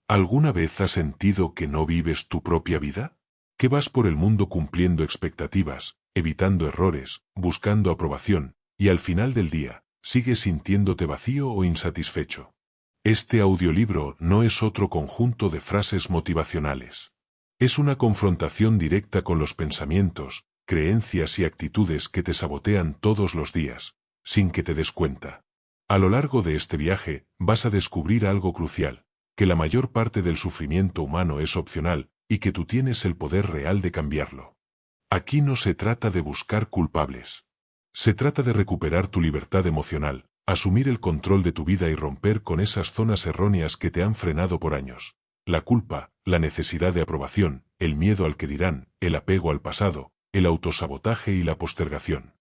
¿Alguna vez has sentido que no vives tu propia vida? ¿Que vas por el mundo cumpliendo expectativas, evitando errores, buscando aprobación, y al final del día, sigues sintiéndote vacío o insatisfecho? Este audiolibro no es otro conjunto de frases motivacionales. Es una confrontación directa con los pensamientos, creencias y actitudes que te sabotean todos los días, sin que te des cuenta. A lo largo de este viaje, vas a descubrir algo crucial, que la mayor parte del sufrimiento humano es opcional, y que tú tienes el poder real de cambiarlo. Aquí no se trata de buscar culpables. Se trata de recuperar tu libertad emocional, asumir el control de tu vida y romper con esas zonas erróneas que te han frenado por años. La culpa, la necesidad de aprobación, el miedo al que dirán, el apego al pasado, el autosabotaje y la postergación.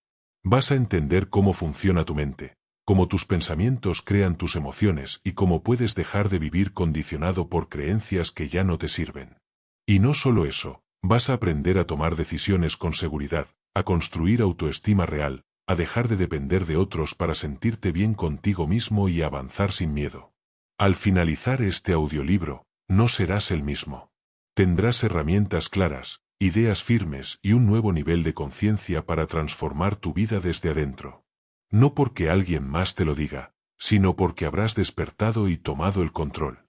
Vas a entender cómo funciona tu mente, cómo tus pensamientos crean tus emociones y cómo puedes dejar de vivir condicionado por creencias que ya no te sirven. Y no solo eso, vas a aprender a tomar decisiones con seguridad, a construir autoestima real, a dejar de depender de otros para sentirte bien contigo mismo y avanzar sin miedo. Al finalizar este audiolibro, no serás el mismo. Tendrás herramientas claras, ideas firmes y un nuevo nivel de conciencia para transformar tu vida desde adentro. No porque alguien más te lo diga, sino porque habrás despertado y tomado el control.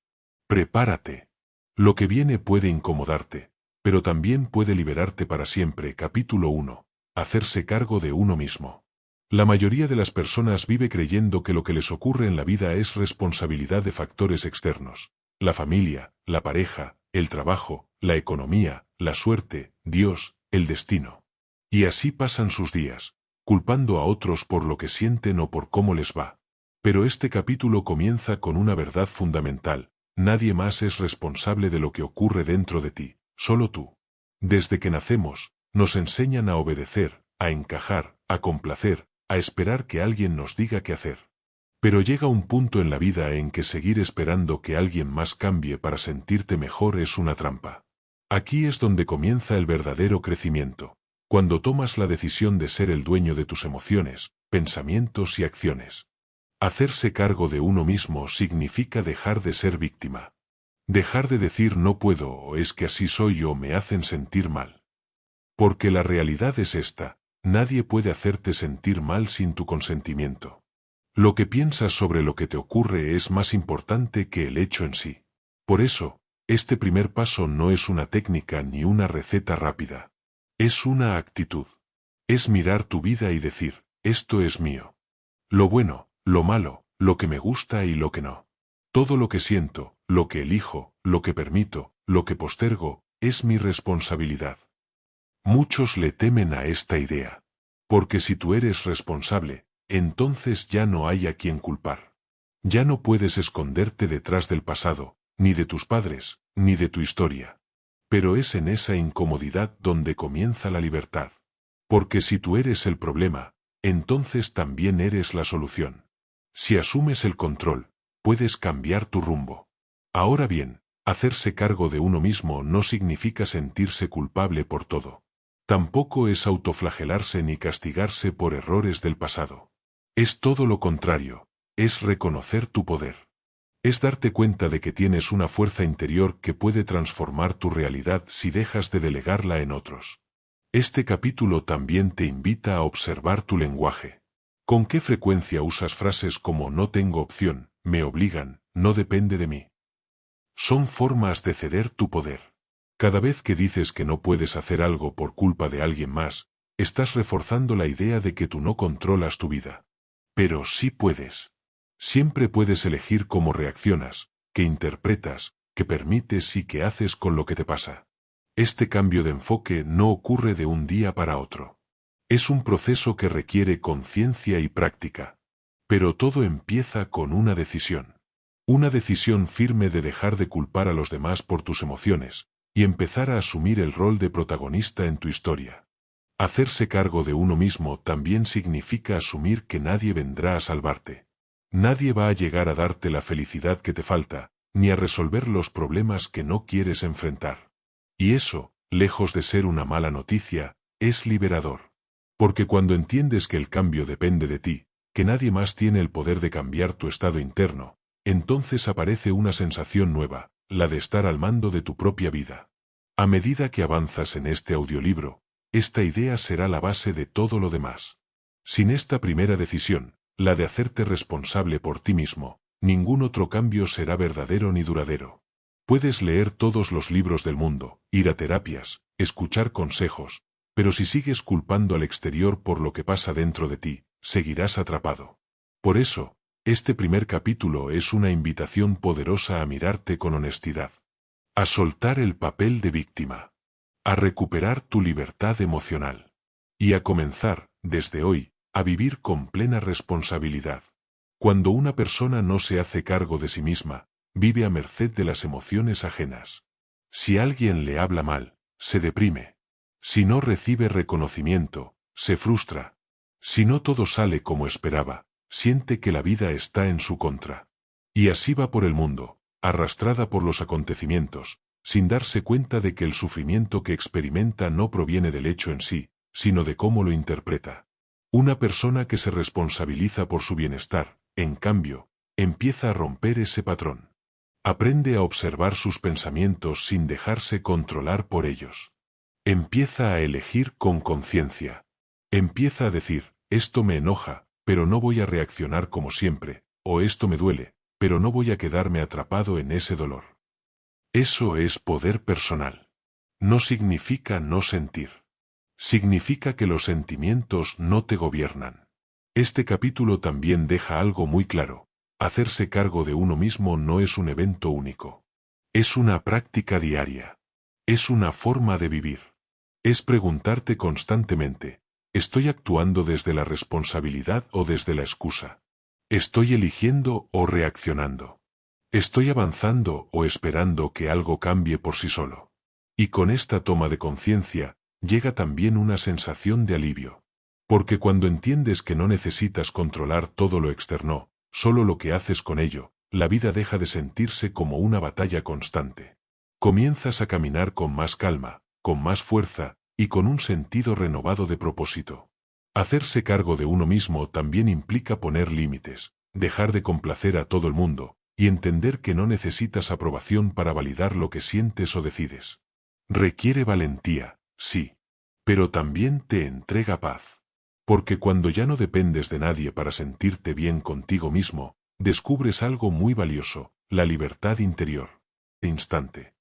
Prepárate. Lo que viene puede incomodarte, pero también puede liberarte para siempre. Capítulo 1. Hacerse cargo de uno mismo. La mayoría de las personas vive creyendo que lo que les ocurre en la vida es responsabilidad de factores externos. La familia, la pareja, el trabajo, la economía, la suerte, Dios, el destino. Y así pasan sus días, culpando a otros por lo que sienten o por cómo les va. Pero este capítulo comienza con una verdad fundamental: nadie más es responsable de lo que ocurre dentro de ti, solo tú. Desde que nacemos, nos enseñan a obedecer, a encajar, a complacer, a esperar que alguien nos diga qué hacer. Pero llega un punto en la vida en que seguir esperando que alguien más cambie para sentirte mejor es una trampa. Aquí es donde comienza el verdadero crecimiento, cuando tomas la decisión de ser el dueño de tus emociones, pensamientos y acciones. Hacerse cargo de uno mismo significa dejar de ser víctima. Dejar de decir no puedo o es que así soy o me hacen sentir mal. Porque la realidad es esta: nadie puede hacerte sentir mal sin tu consentimiento. Lo que piensas sobre lo que te ocurre es más importante que el hecho en sí. Por eso, este primer paso no es una técnica ni una receta rápida. Es una actitud. Es mirar tu vida y decir, esto es mío. Lo bueno, lo malo, lo que me gusta y lo que no. Todo lo que siento, lo que elijo, lo que permito, lo que postergo, es mi responsabilidad. Muchos le temen a esta idea. Porque si tú eres responsable, entonces ya no hay a quien culpar. Ya no puedes esconderte detrás del pasado, ni de tus padres, ni de tu historia. Pero es en esa incomodidad donde comienza la libertad. Porque si tú eres el problema, entonces también eres la solución. Si asumes el control, puedes cambiar tu rumbo. Ahora bien, hacerse cargo de uno mismo no significa sentirse culpable por todo. Tampoco es autoflagelarse ni castigarse por errores del pasado. Es todo lo contrario, es reconocer tu poder. Es darte cuenta de que tienes una fuerza interior que puede transformar tu realidad si dejas de delegarla en otros. Este capítulo también te invita a observar tu lenguaje. ¿Con qué frecuencia usas frases como no tengo opción, me obligan, no depende de mí? Son formas de ceder tu poder. Cada vez que dices que no puedes hacer algo por culpa de alguien más, estás reforzando la idea de que tú no controlas tu vida. Pero sí puedes. Siempre puedes elegir cómo reaccionas, qué interpretas, qué permites y qué haces con lo que te pasa. Este cambio de enfoque no ocurre de un día para otro. Es un proceso que requiere conciencia y práctica. Pero todo empieza con una decisión. Una decisión firme de dejar de culpar a los demás por tus emociones, y empezar a asumir el rol de protagonista en tu historia. Hacerse cargo de uno mismo también significa asumir que nadie vendrá a salvarte. Nadie va a llegar a darte la felicidad que te falta, ni a resolver los problemas que no quieres enfrentar. Y eso, lejos de ser una mala noticia, es liberador. Porque cuando entiendes que el cambio depende de ti, que nadie más tiene el poder de cambiar tu estado interno, entonces aparece una sensación nueva, la de estar al mando de tu propia vida. A medida que avanzas en este audiolibro, esta idea será la base de todo lo demás. Sin esta primera decisión, la de hacerte responsable por ti mismo, ningún otro cambio será verdadero ni duradero. Puedes leer todos los libros del mundo, ir a terapias, escuchar consejos, pero si sigues culpando al exterior por lo que pasa dentro de ti, seguirás atrapado. Por eso, este primer capítulo es una invitación poderosa a mirarte con honestidad, a soltar el papel de víctima, a recuperar tu libertad emocional y a comenzar, desde hoy, a vivir con plena responsabilidad. Cuando una persona no se hace cargo de sí misma, vive a merced de las emociones ajenas. Si alguien le habla mal, se deprime. Si no recibe reconocimiento, se frustra. Si no todo sale como esperaba, siente que la vida está en su contra. Y así va por el mundo, arrastrada por los acontecimientos, sin darse cuenta de que el sufrimiento que experimenta no proviene del hecho en sí, sino de cómo lo interpreta. Una persona que se responsabiliza por su bienestar, en cambio, empieza a romper ese patrón. Aprende a observar sus pensamientos sin dejarse controlar por ellos. Empieza a elegir con conciencia. Empieza a decir, esto me enoja, pero no voy a reaccionar como siempre, o esto me duele, pero no voy a quedarme atrapado en ese dolor. Eso es poder personal. No significa no sentir. Significa que los sentimientos no te gobiernan. Este capítulo también deja algo muy claro. Hacerse cargo de uno mismo no es un evento único. Es una práctica diaria. Es una forma de vivir. Es preguntarte constantemente, ¿estoy actuando desde la responsabilidad o desde la excusa? ¿Estoy eligiendo o reaccionando? ¿Estoy avanzando o esperando que algo cambie por sí solo? Y con esta toma de conciencia, llega también una sensación de alivio. Porque cuando entiendes que no necesitas controlar todo lo externo, solo lo que haces con ello, la vida deja de sentirse como una batalla constante. Comienzas a caminar con más calma, con más fuerza, y con un sentido renovado de propósito. Hacerse cargo de uno mismo también implica poner límites, dejar de complacer a todo el mundo, y entender que no necesitas aprobación para validar lo que sientes o decides. Requiere valentía, sí, pero también te entrega paz. Porque cuando ya no dependes de nadie para sentirte bien contigo mismo, descubres algo muy valioso, la libertad interior. Instante.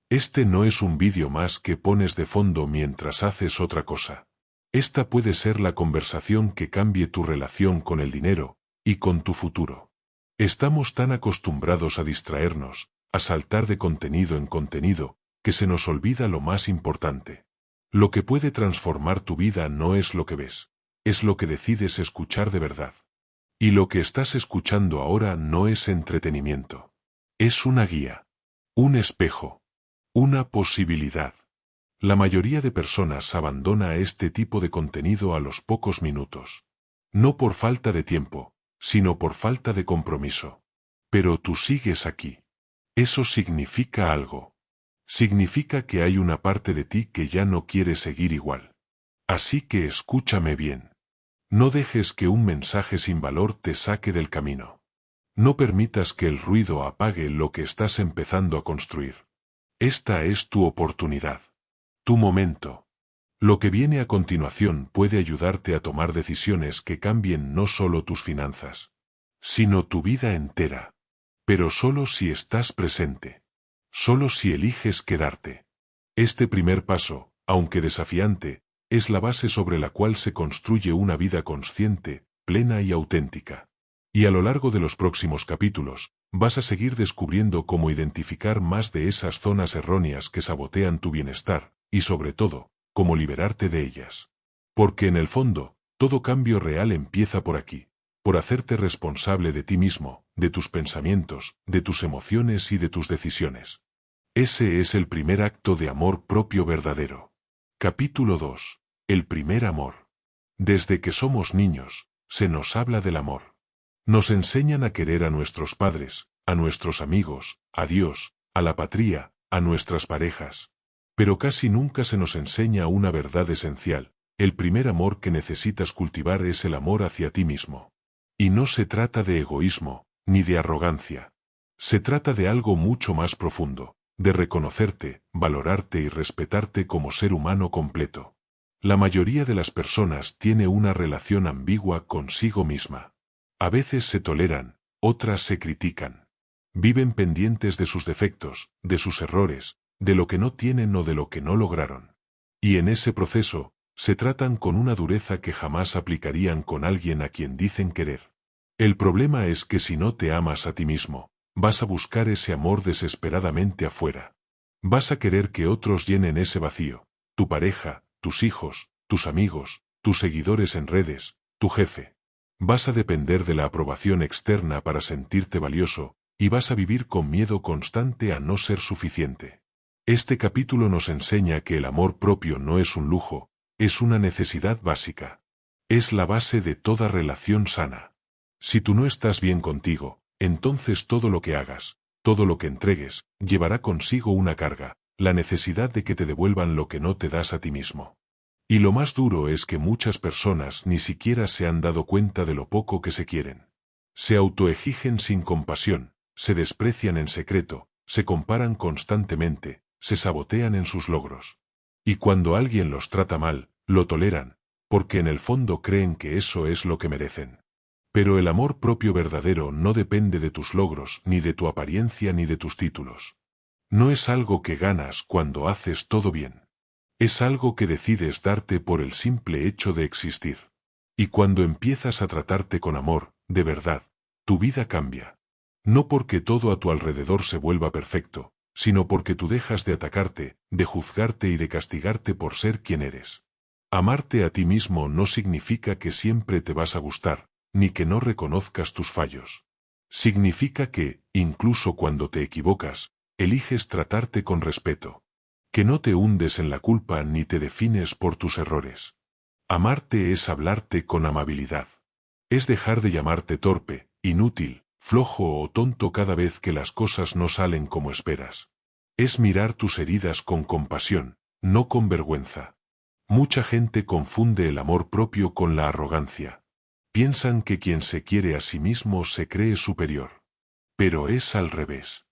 Este no es un vídeo más que pones de fondo mientras haces otra cosa. Esta puede ser la conversación que cambie tu relación con el dinero y con tu futuro. Estamos tan acostumbrados a distraernos, a saltar de contenido en contenido, que se nos olvida lo más importante. Lo que puede transformar tu vida no es lo que ves, es lo que decides escuchar de verdad. Y lo que estás escuchando ahora no es entretenimiento. Es una guía, un espejo, una posibilidad. La mayoría de personas abandona este tipo de contenido a los pocos minutos. No por falta de tiempo, sino por falta de compromiso. Pero tú sigues aquí. Eso significa algo. Significa que hay una parte de ti que ya no quiere seguir igual. Así que escúchame bien. No dejes que un mensaje sin valor te saque del camino. No permitas que el ruido apague lo que estás empezando a construir. Esta es tu oportunidad. Tu momento. Lo que viene a continuación puede ayudarte a tomar decisiones que cambien no solo tus finanzas, sino tu vida entera. Pero solo si estás presente. Solo si eliges quedarte. Este primer paso, aunque desafiante, es la base sobre la cual se construye una vida consciente, plena y auténtica. Y a lo largo de los próximos capítulos, vas a seguir descubriendo cómo identificar más de esas zonas erróneas que sabotean tu bienestar, y sobre todo, cómo liberarte de ellas. Porque en el fondo, todo cambio real empieza por aquí, por hacerte responsable de ti mismo, de tus pensamientos, de tus emociones y de tus decisiones. Ese es el primer acto de amor propio verdadero. Capítulo 2. El primer amor. Desde que somos niños, se nos habla del amor. Nos enseñan a querer a nuestros padres, a nuestros amigos, a Dios, a la patria, a nuestras parejas. Pero casi nunca se nos enseña una verdad esencial. El primer amor que necesitas cultivar es el amor hacia ti mismo. Y no se trata de egoísmo, ni de arrogancia. Se trata de algo mucho más profundo, de reconocerte, valorarte y respetarte como ser humano completo. La mayoría de las personas tiene una relación ambigua consigo misma. A veces se toleran, otras se critican. Viven pendientes de sus defectos, de sus errores, de lo que no tienen o de lo que no lograron. Y en ese proceso, se tratan con una dureza que jamás aplicarían con alguien a quien dicen querer. El problema es que si no te amas a ti mismo, vas a buscar ese amor desesperadamente afuera. Vas a querer que otros llenen ese vacío, tu pareja, tus hijos, tus amigos, tus seguidores en redes, tu jefe. Vas a depender de la aprobación externa para sentirte valioso, y vas a vivir con miedo constante a no ser suficiente. Este capítulo nos enseña que el amor propio no es un lujo, es una necesidad básica. Es la base de toda relación sana. Si tú no estás bien contigo, entonces todo lo que hagas, todo lo que entregues, llevará consigo una carga, la necesidad de que te devuelvan lo que no te das a ti mismo. Y lo más duro es que muchas personas ni siquiera se han dado cuenta de lo poco que se quieren. Se autoexigen sin compasión, se desprecian en secreto, se comparan constantemente, se sabotean en sus logros. Y cuando alguien los trata mal, lo toleran, porque en el fondo creen que eso es lo que merecen. Pero el amor propio verdadero no depende de tus logros, ni de tu apariencia, ni de tus títulos. No es algo que ganas cuando haces todo bien. Es algo que decides darte por el simple hecho de existir. Y cuando empiezas a tratarte con amor, de verdad, tu vida cambia. No porque todo a tu alrededor se vuelva perfecto, sino porque tú dejas de atacarte, de juzgarte y de castigarte por ser quien eres. Amarte a ti mismo no significa que siempre te vas a gustar, ni que no reconozcas tus fallos. Significa que, incluso cuando te equivocas, eliges tratarte con respeto. Que no te hundes en la culpa ni te defines por tus errores. Amarte es hablarte con amabilidad. Es dejar de llamarte torpe, inútil, flojo o tonto cada vez que las cosas no salen como esperas. Es mirar tus heridas con compasión, no con vergüenza. Mucha gente confunde el amor propio con la arrogancia. Piensan que quien se quiere a sí mismo se cree superior. Pero es al revés.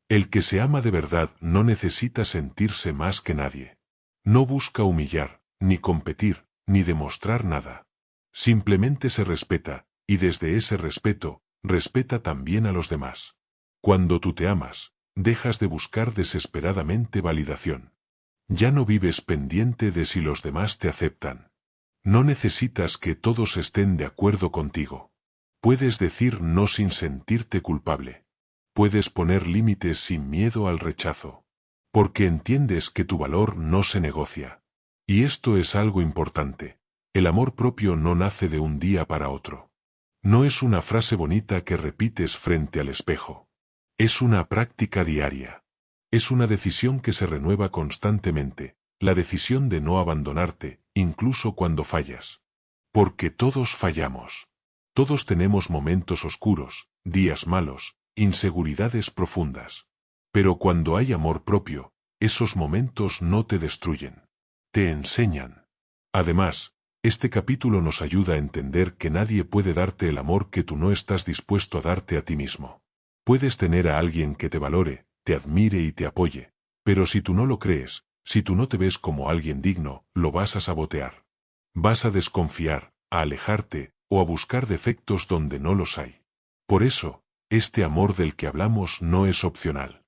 El que se ama de verdad no necesita sentirse más que nadie. No busca humillar, ni competir, ni demostrar nada. Simplemente se respeta, y desde ese respeto, respeta también a los demás. Cuando tú te amas, dejas de buscar desesperadamente validación. Ya no vives pendiente de si los demás te aceptan. No necesitas que todos estén de acuerdo contigo. Puedes decir no sin sentirte culpable. Puedes poner límites sin miedo al rechazo. Porque entiendes que tu valor no se negocia. Y esto es algo importante. El amor propio no nace de un día para otro. No es una frase bonita que repites frente al espejo. Es una práctica diaria. Es una decisión que se renueva constantemente, la decisión de no abandonarte, incluso cuando fallas. Porque todos fallamos. Todos tenemos momentos oscuros, días malos, inseguridades profundas. Pero cuando hay amor propio, esos momentos no te destruyen. Te enseñan. Además, este capítulo nos ayuda a entender que nadie puede darte el amor que tú no estás dispuesto a darte a ti mismo. Puedes tener a alguien que te valore, te admire y te apoye, pero si tú no lo crees, si tú no te ves como alguien digno, lo vas a sabotear. Vas a desconfiar, a alejarte, o a buscar defectos donde no los hay. Por eso, este amor del que hablamos no es opcional.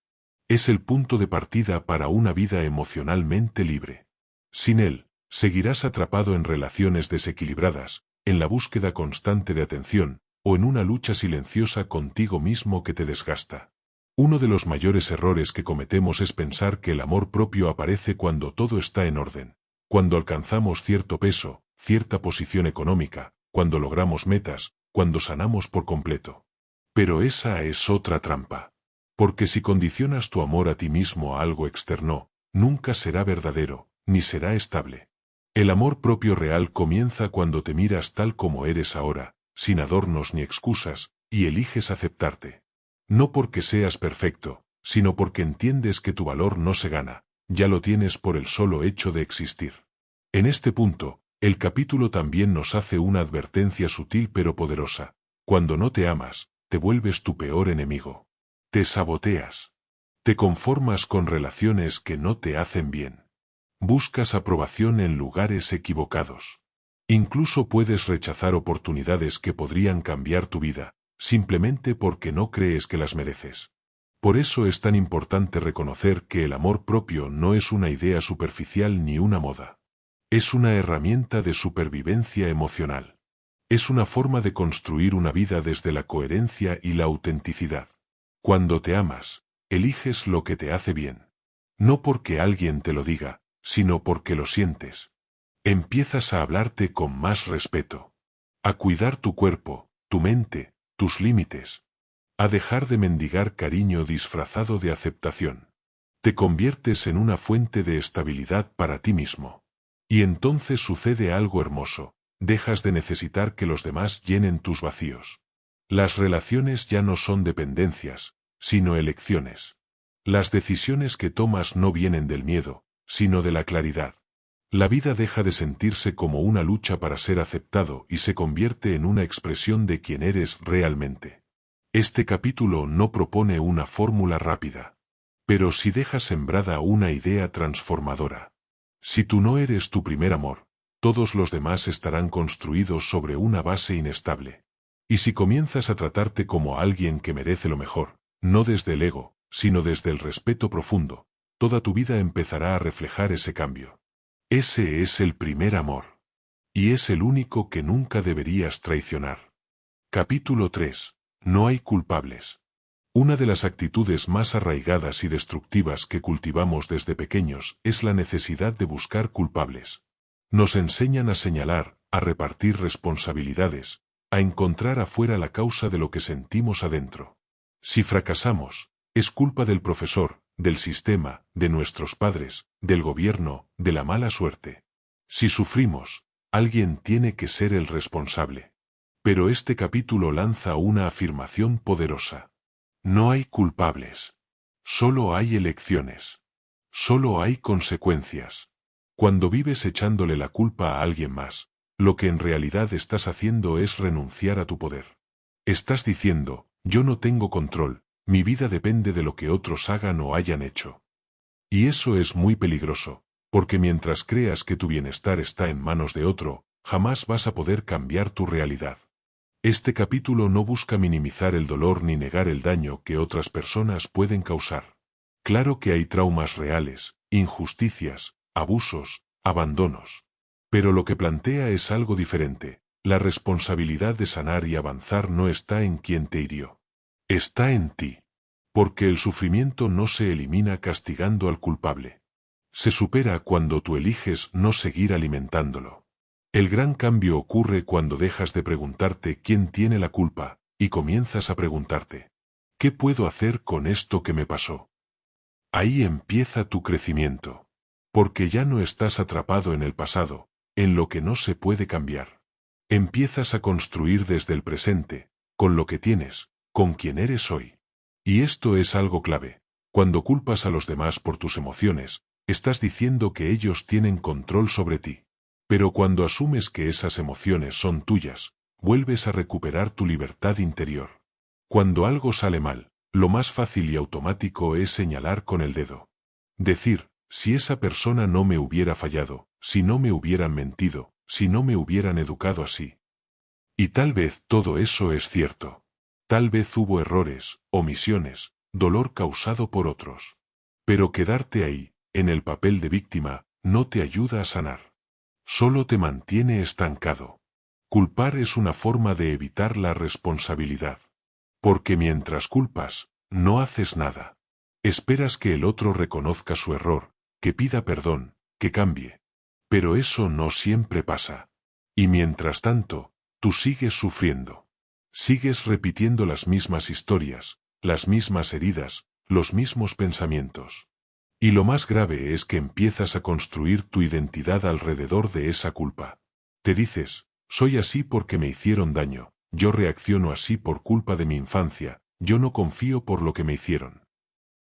Es el punto de partida para una vida emocionalmente libre. Sin él, seguirás atrapado en relaciones desequilibradas, en la búsqueda constante de atención, o en una lucha silenciosa contigo mismo que te desgasta. Uno de los mayores errores que cometemos es pensar que el amor propio aparece cuando todo está en orden, cuando alcanzamos cierto peso, cierta posición económica, cuando logramos metas, cuando sanamos por completo. Pero esa es otra trampa. Porque si condicionas tu amor a ti mismo a algo externo, nunca será verdadero, ni será estable. El amor propio real comienza cuando te miras tal como eres ahora, sin adornos ni excusas, y eliges aceptarte. No porque seas perfecto, sino porque entiendes que tu valor no se gana, ya lo tienes por el solo hecho de existir. En este punto, el capítulo también nos hace una advertencia sutil pero poderosa. Cuando no te amas, te vuelves tu peor enemigo. Te saboteas. Te conformas con relaciones que no te hacen bien. Buscas aprobación en lugares equivocados. Incluso puedes rechazar oportunidades que podrían cambiar tu vida, simplemente porque no crees que las mereces. Por eso es tan importante reconocer que el amor propio no es una idea superficial ni una moda. Es una herramienta de supervivencia emocional. Es una forma de construir una vida desde la coherencia y la autenticidad. Cuando te amas, eliges lo que te hace bien. No porque alguien te lo diga, sino porque lo sientes. Empiezas a hablarte con más respeto. A cuidar tu cuerpo, tu mente, tus límites. A dejar de mendigar cariño disfrazado de aceptación. Te conviertes en una fuente de estabilidad para ti mismo. Y entonces sucede algo hermoso. Dejas de necesitar que los demás llenen tus vacíos. Las relaciones ya no son dependencias, sino elecciones. Las decisiones que tomas no vienen del miedo, sino de la claridad. La vida deja de sentirse como una lucha para ser aceptado y se convierte en una expresión de quién eres realmente. Este capítulo no propone una fórmula rápida, pero sí deja sembrada una idea transformadora. Si tú no eres tu primer amor, todos los demás estarán construidos sobre una base inestable. Y si comienzas a tratarte como alguien que merece lo mejor, no desde el ego, sino desde el respeto profundo, toda tu vida empezará a reflejar ese cambio. Ese es el primer amor. Y es el único que nunca deberías traicionar. Capítulo 3. No hay culpables. Una de las actitudes más arraigadas y destructivas que cultivamos desde pequeños es la necesidad de buscar culpables. Nos enseñan a señalar, a repartir responsabilidades, a encontrar afuera la causa de lo que sentimos adentro. Si fracasamos, es culpa del profesor, del sistema, de nuestros padres, del gobierno, de la mala suerte. Si sufrimos, alguien tiene que ser el responsable. Pero este capítulo lanza una afirmación poderosa. No hay culpables. Solo hay elecciones. Solo hay consecuencias. Cuando vives echándole la culpa a alguien más, lo que en realidad estás haciendo es renunciar a tu poder. Estás diciendo, yo no tengo control, mi vida depende de lo que otros hagan o hayan hecho. Y eso es muy peligroso, porque mientras creas que tu bienestar está en manos de otro, jamás vas a poder cambiar tu realidad. Este capítulo no busca minimizar el dolor ni negar el daño que otras personas pueden causar. Claro que hay traumas reales, injusticias, abusos, abandonos. Pero lo que plantea es algo diferente. La responsabilidad de sanar y avanzar no está en quien te hirió. Está en ti. Porque el sufrimiento no se elimina castigando al culpable. Se supera cuando tú eliges no seguir alimentándolo. El gran cambio ocurre cuando dejas de preguntarte quién tiene la culpa, y comienzas a preguntarte, ¿qué puedo hacer con esto que me pasó? Ahí empieza tu crecimiento. Porque ya no estás atrapado en el pasado, en lo que no se puede cambiar. Empiezas a construir desde el presente, con lo que tienes, con quien eres hoy. Y esto es algo clave. Cuando culpas a los demás por tus emociones, estás diciendo que ellos tienen control sobre ti. Pero cuando asumes que esas emociones son tuyas, vuelves a recuperar tu libertad interior. Cuando algo sale mal, lo más fácil y automático es señalar con el dedo. Decir, si esa persona no me hubiera fallado, si no me hubieran mentido, si no me hubieran educado así. Y tal vez todo eso es cierto. Tal vez hubo errores, omisiones, dolor causado por otros. Pero quedarte ahí, en el papel de víctima, no te ayuda a sanar. Solo te mantiene estancado. Culpar es una forma de evitar la responsabilidad. Porque mientras culpas, no haces nada. Esperas que el otro reconozca su error, que pida perdón, que cambie. Pero eso no siempre pasa. Y mientras tanto, tú sigues sufriendo. Sigues repitiendo las mismas historias, las mismas heridas, los mismos pensamientos. Y lo más grave es que empiezas a construir tu identidad alrededor de esa culpa. Te dices, soy así porque me hicieron daño, yo reacciono así por culpa de mi infancia, yo no confío por lo que me hicieron.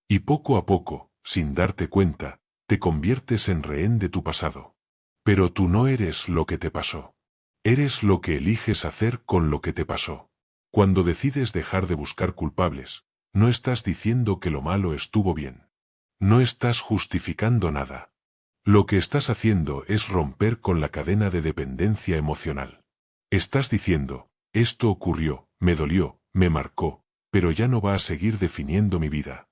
Y poco a poco, sin darte cuenta, te conviertes en rehén de tu pasado. Pero tú no eres lo que te pasó. Eres lo que eliges hacer con lo que te pasó. Cuando decides dejar de buscar culpables, No estás diciendo que lo malo estuvo bien. No estás justificando nada. Lo que estás haciendo es romper con la cadena de dependencia emocional. Estás diciendo, esto ocurrió, me dolió, me marcó, pero ya no va a seguir definiendo mi vida.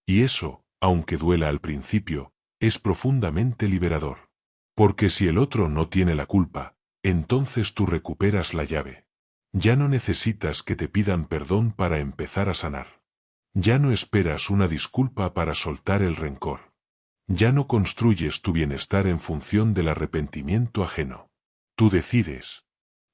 Y eso, aunque duela al principio, es profundamente liberador. Porque si el otro no tiene la culpa, entonces tú recuperas la llave. Ya no necesitas que te pidan perdón para empezar a sanar. Ya no esperas una disculpa para soltar el rencor. Ya no construyes tu bienestar en función del arrepentimiento ajeno. Tú decides.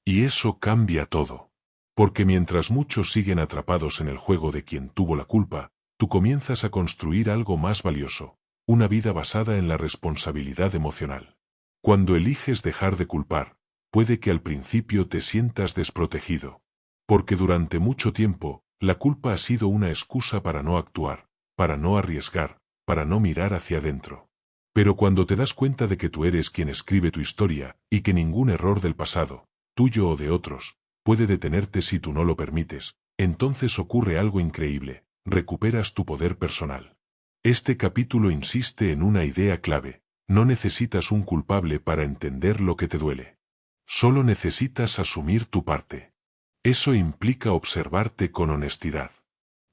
Y eso cambia todo. Porque mientras muchos siguen atrapados en el juego de quien tuvo la culpa, tú comienzas a construir algo más valioso, una vida basada en la responsabilidad emocional. Cuando eliges dejar de culpar, puede que al principio te sientas desprotegido. Porque durante mucho tiempo, la culpa ha sido una excusa para no actuar, para no arriesgar, para no mirar hacia adentro. Pero cuando te das cuenta de que tú eres quien escribe tu historia, y que ningún error del pasado, tuyo o de otros, puede detenerte si tú no lo permites, entonces ocurre algo increíble, recuperas tu poder personal. Este capítulo insiste en una idea clave, no necesitas un culpable para entender lo que te duele. Solo necesitas asumir tu parte. Eso implica observarte con honestidad.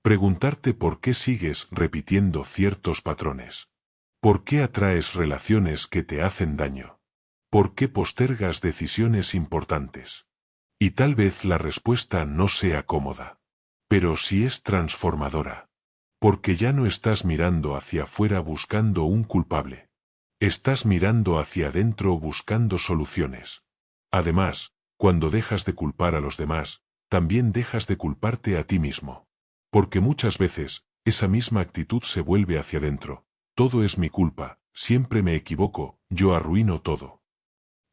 Preguntarte por qué sigues repitiendo ciertos patrones. ¿Por qué atraes relaciones que te hacen daño? ¿Por qué postergas decisiones importantes? Y tal vez la respuesta no sea cómoda. Pero sí es transformadora. Porque ya no estás mirando hacia afuera buscando un culpable. Estás mirando hacia adentro buscando soluciones. Además, cuando dejas de culpar a los demás, también dejas de culparte a ti mismo. Porque muchas veces, esa misma actitud se vuelve hacia adentro. Todo es mi culpa, siempre me equivoco, yo arruino todo.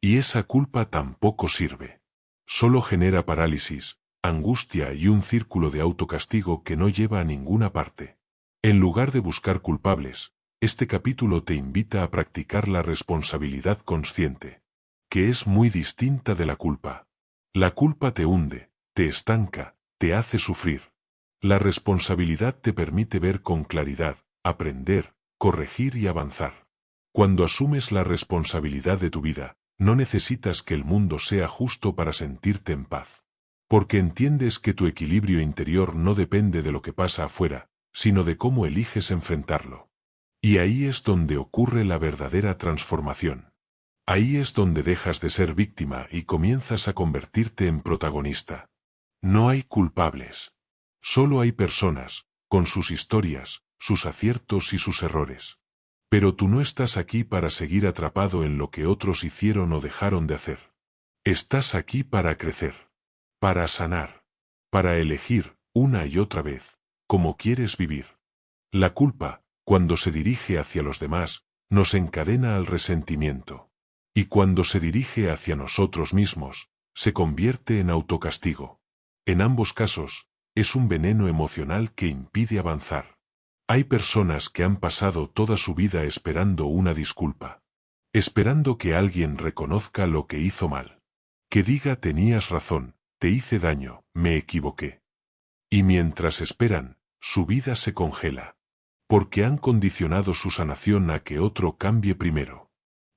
Y esa culpa tampoco sirve. Solo genera parálisis, angustia y un círculo de autocastigo que no lleva a ninguna parte. En lugar de buscar culpables, este capítulo te invita a practicar la responsabilidad consciente, que es muy distinta de la culpa. La culpa te hunde, te estanca, te hace sufrir. La responsabilidad te permite ver con claridad, aprender, corregir y avanzar. Cuando asumes la responsabilidad de tu vida, no necesitas que el mundo sea justo para sentirte en paz. Porque entiendes que tu equilibrio interior no depende de lo que pasa afuera, sino de cómo eliges enfrentarlo. Y ahí es donde ocurre la verdadera transformación. Ahí es donde dejas de ser víctima y comienzas a convertirte en protagonista. No hay culpables. Solo hay personas, con sus historias, sus aciertos y sus errores. Pero tú no estás aquí para seguir atrapado en lo que otros hicieron o dejaron de hacer. Estás aquí para crecer, para sanar, para elegir, una y otra vez, cómo quieres vivir. La culpa, cuando se dirige hacia los demás, nos encadena al resentimiento. Y cuando se dirige hacia nosotros mismos, se convierte en autocastigo. En ambos casos, es un veneno emocional que impide avanzar. Hay personas que han pasado toda su vida esperando una disculpa. Esperando que alguien reconozca lo que hizo mal. Que diga tenías razón, te hice daño, me equivoqué. Y mientras esperan, su vida se congela. Porque han condicionado su sanación a que otro cambie primero.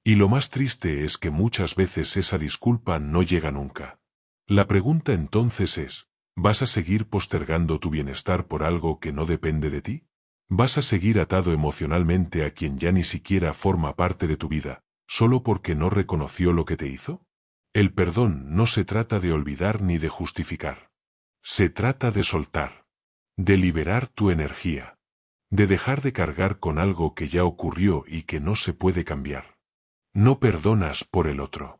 Y lo más triste es que muchas veces esa disculpa no llega nunca. La pregunta entonces es, ¿vas a seguir postergando tu bienestar por algo que no depende de ti? ¿Vas a seguir atado emocionalmente a quien ya ni siquiera forma parte de tu vida, solo porque no reconoció lo que te hizo? El perdón no se trata de olvidar ni de justificar. Se trata de soltar. De liberar tu energía. De dejar de cargar con algo que ya ocurrió y que no se puede cambiar. No perdonas por el otro.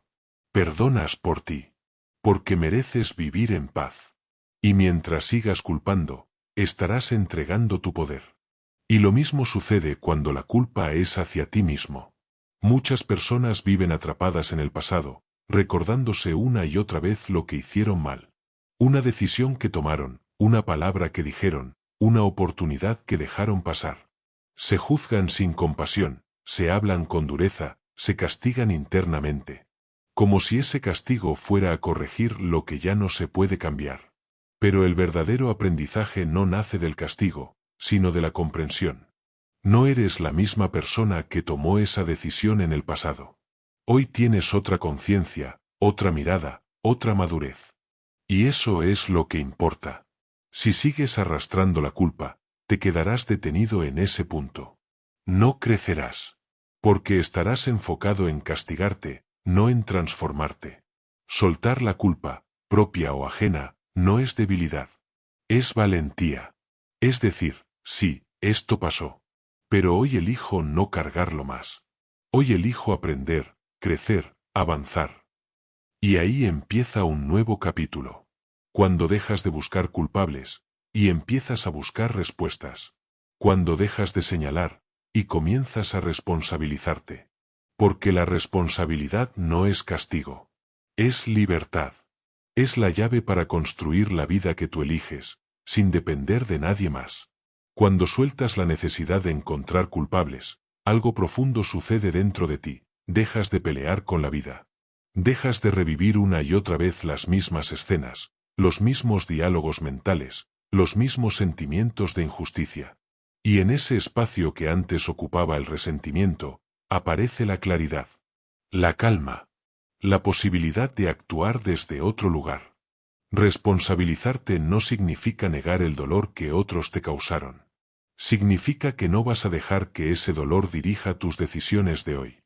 Perdonas por ti. Porque mereces vivir en paz. Y mientras sigas culpando, estarás entregando tu poder. Y lo mismo sucede cuando la culpa es hacia ti mismo. Muchas personas viven atrapadas en el pasado, recordándose una y otra vez lo que hicieron mal. Una decisión que tomaron, una palabra que dijeron, una oportunidad que dejaron pasar. Se juzgan sin compasión, se hablan con dureza, se castigan internamente. Como si ese castigo fuera a corregir lo que ya no se puede cambiar. Pero el verdadero aprendizaje no nace del castigo, sino de la comprensión. No eres la misma persona que tomó esa decisión en el pasado. Hoy tienes otra conciencia, otra mirada, otra madurez. Y eso es lo que importa. Si sigues arrastrando la culpa, te quedarás detenido en ese punto. No crecerás. Porque estarás enfocado en castigarte, no en transformarte. Soltar la culpa, propia o ajena, no es debilidad. Es valentía. Es decir, sí, esto pasó. Pero hoy elijo no cargarlo más. Hoy elijo aprender, crecer, avanzar. Y ahí empieza un nuevo capítulo. Cuando dejas de buscar culpables, y empiezas a buscar respuestas. Cuando dejas de señalar, y comienzas a responsabilizarte. Porque la responsabilidad no es castigo. Es libertad. Es la llave para construir la vida que tú eliges, sin depender de nadie más. Cuando sueltas la necesidad de encontrar culpables, algo profundo sucede dentro de ti, dejas de pelear con la vida. Dejas de revivir una y otra vez las mismas escenas, los mismos diálogos mentales, los mismos sentimientos de injusticia. Y en ese espacio que antes ocupaba el resentimiento, aparece la claridad, la calma, la posibilidad de actuar desde otro lugar. Responsabilizarte no significa negar el dolor que otros te causaron. Significa que no vas a dejar que ese dolor dirija tus decisiones de hoy.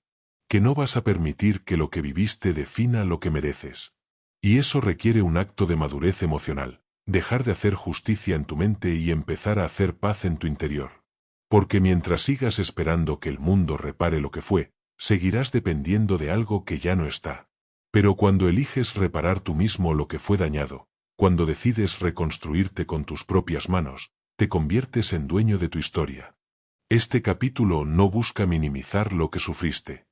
Que no vas a permitir que lo que viviste defina lo que mereces. Y eso requiere un acto de madurez emocional, dejar de hacer justicia en tu mente y empezar a hacer paz en tu interior. Porque mientras sigas esperando que el mundo repare lo que fue, seguirás dependiendo de algo que ya no está. Pero cuando eliges reparar tú mismo lo que fue dañado, cuando decides reconstruirte con tus propias manos, te conviertes en dueño de tu historia. Este capítulo no busca minimizar lo que sufriste.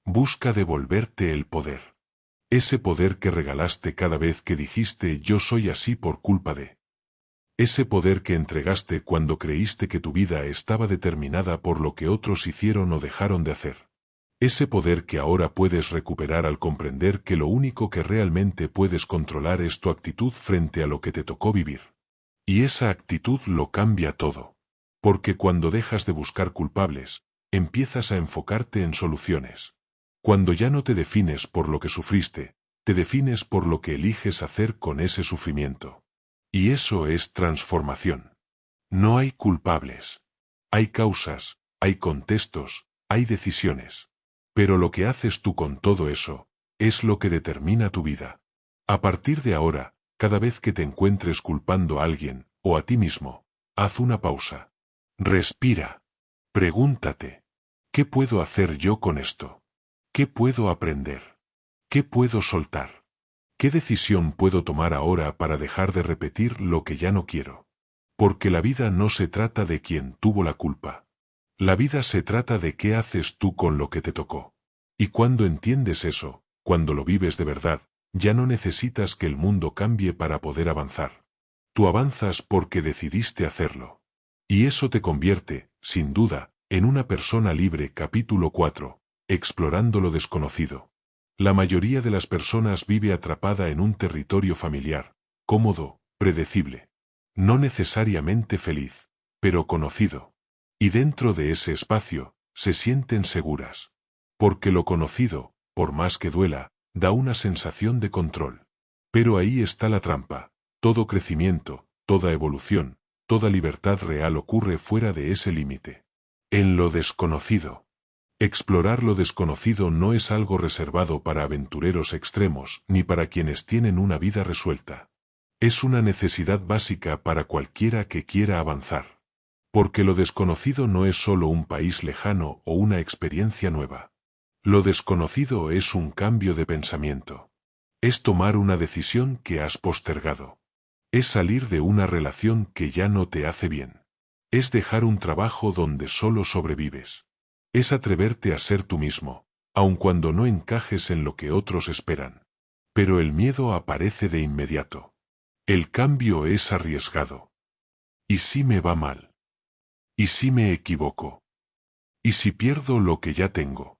Busca devolverte el poder. Ese poder que regalaste cada vez que dijiste yo soy así por culpa de. Ese poder que entregaste cuando creíste que tu vida estaba determinada por lo que otros hicieron o dejaron de hacer. Ese poder que ahora puedes recuperar al comprender que lo único que realmente puedes controlar es tu actitud frente a lo que te tocó vivir. Y esa actitud lo cambia todo. Porque cuando dejas de buscar culpables, empiezas a enfocarte en soluciones. Cuando ya no te defines por lo que sufriste, te defines por lo que eliges hacer con ese sufrimiento. Y eso es transformación. No hay culpables. Hay causas, hay contextos, hay decisiones. Pero lo que haces tú con todo eso, es lo que determina tu vida. A partir de ahora, cada vez que te encuentres culpando a alguien, o a ti mismo, haz una pausa. Respira. Pregúntate, ¿qué puedo hacer yo con esto? ¿Qué puedo aprender? ¿Qué puedo soltar? ¿Qué decisión puedo tomar ahora para dejar de repetir lo que ya no quiero? Porque la vida no se trata de quien tuvo la culpa. La vida se trata de qué haces tú con lo que te tocó. Y cuando entiendes eso, cuando lo vives de verdad, ya no necesitas que el mundo cambie para poder avanzar. Tú avanzas porque decidiste hacerlo. Y eso te convierte, sin duda, en una persona libre. Capítulo 4. Explorando lo desconocido. La mayoría de las personas vive atrapada en un territorio familiar, cómodo, predecible. No necesariamente feliz, pero conocido. Y dentro de ese espacio, se sienten seguras. Porque lo conocido, por más que duela, da una sensación de control. Pero ahí está la trampa. Todo crecimiento, toda evolución, toda libertad real ocurre fuera de ese límite. En lo desconocido. Explorar lo desconocido no es algo reservado para aventureros extremos ni para quienes tienen una vida resuelta. Es una necesidad básica para cualquiera que quiera avanzar. Porque lo desconocido no es solo un país lejano o una experiencia nueva. Lo desconocido es un cambio de pensamiento. Es tomar una decisión que has postergado. Es salir de una relación que ya no te hace bien. Es dejar un trabajo donde solo sobrevives. Es atreverte a ser tú mismo, aun cuando no encajes en lo que otros esperan. Pero el miedo aparece de inmediato. El cambio es arriesgado. ¿Y si me va mal? ¿Y si me equivoco? ¿Y si pierdo lo que ya tengo?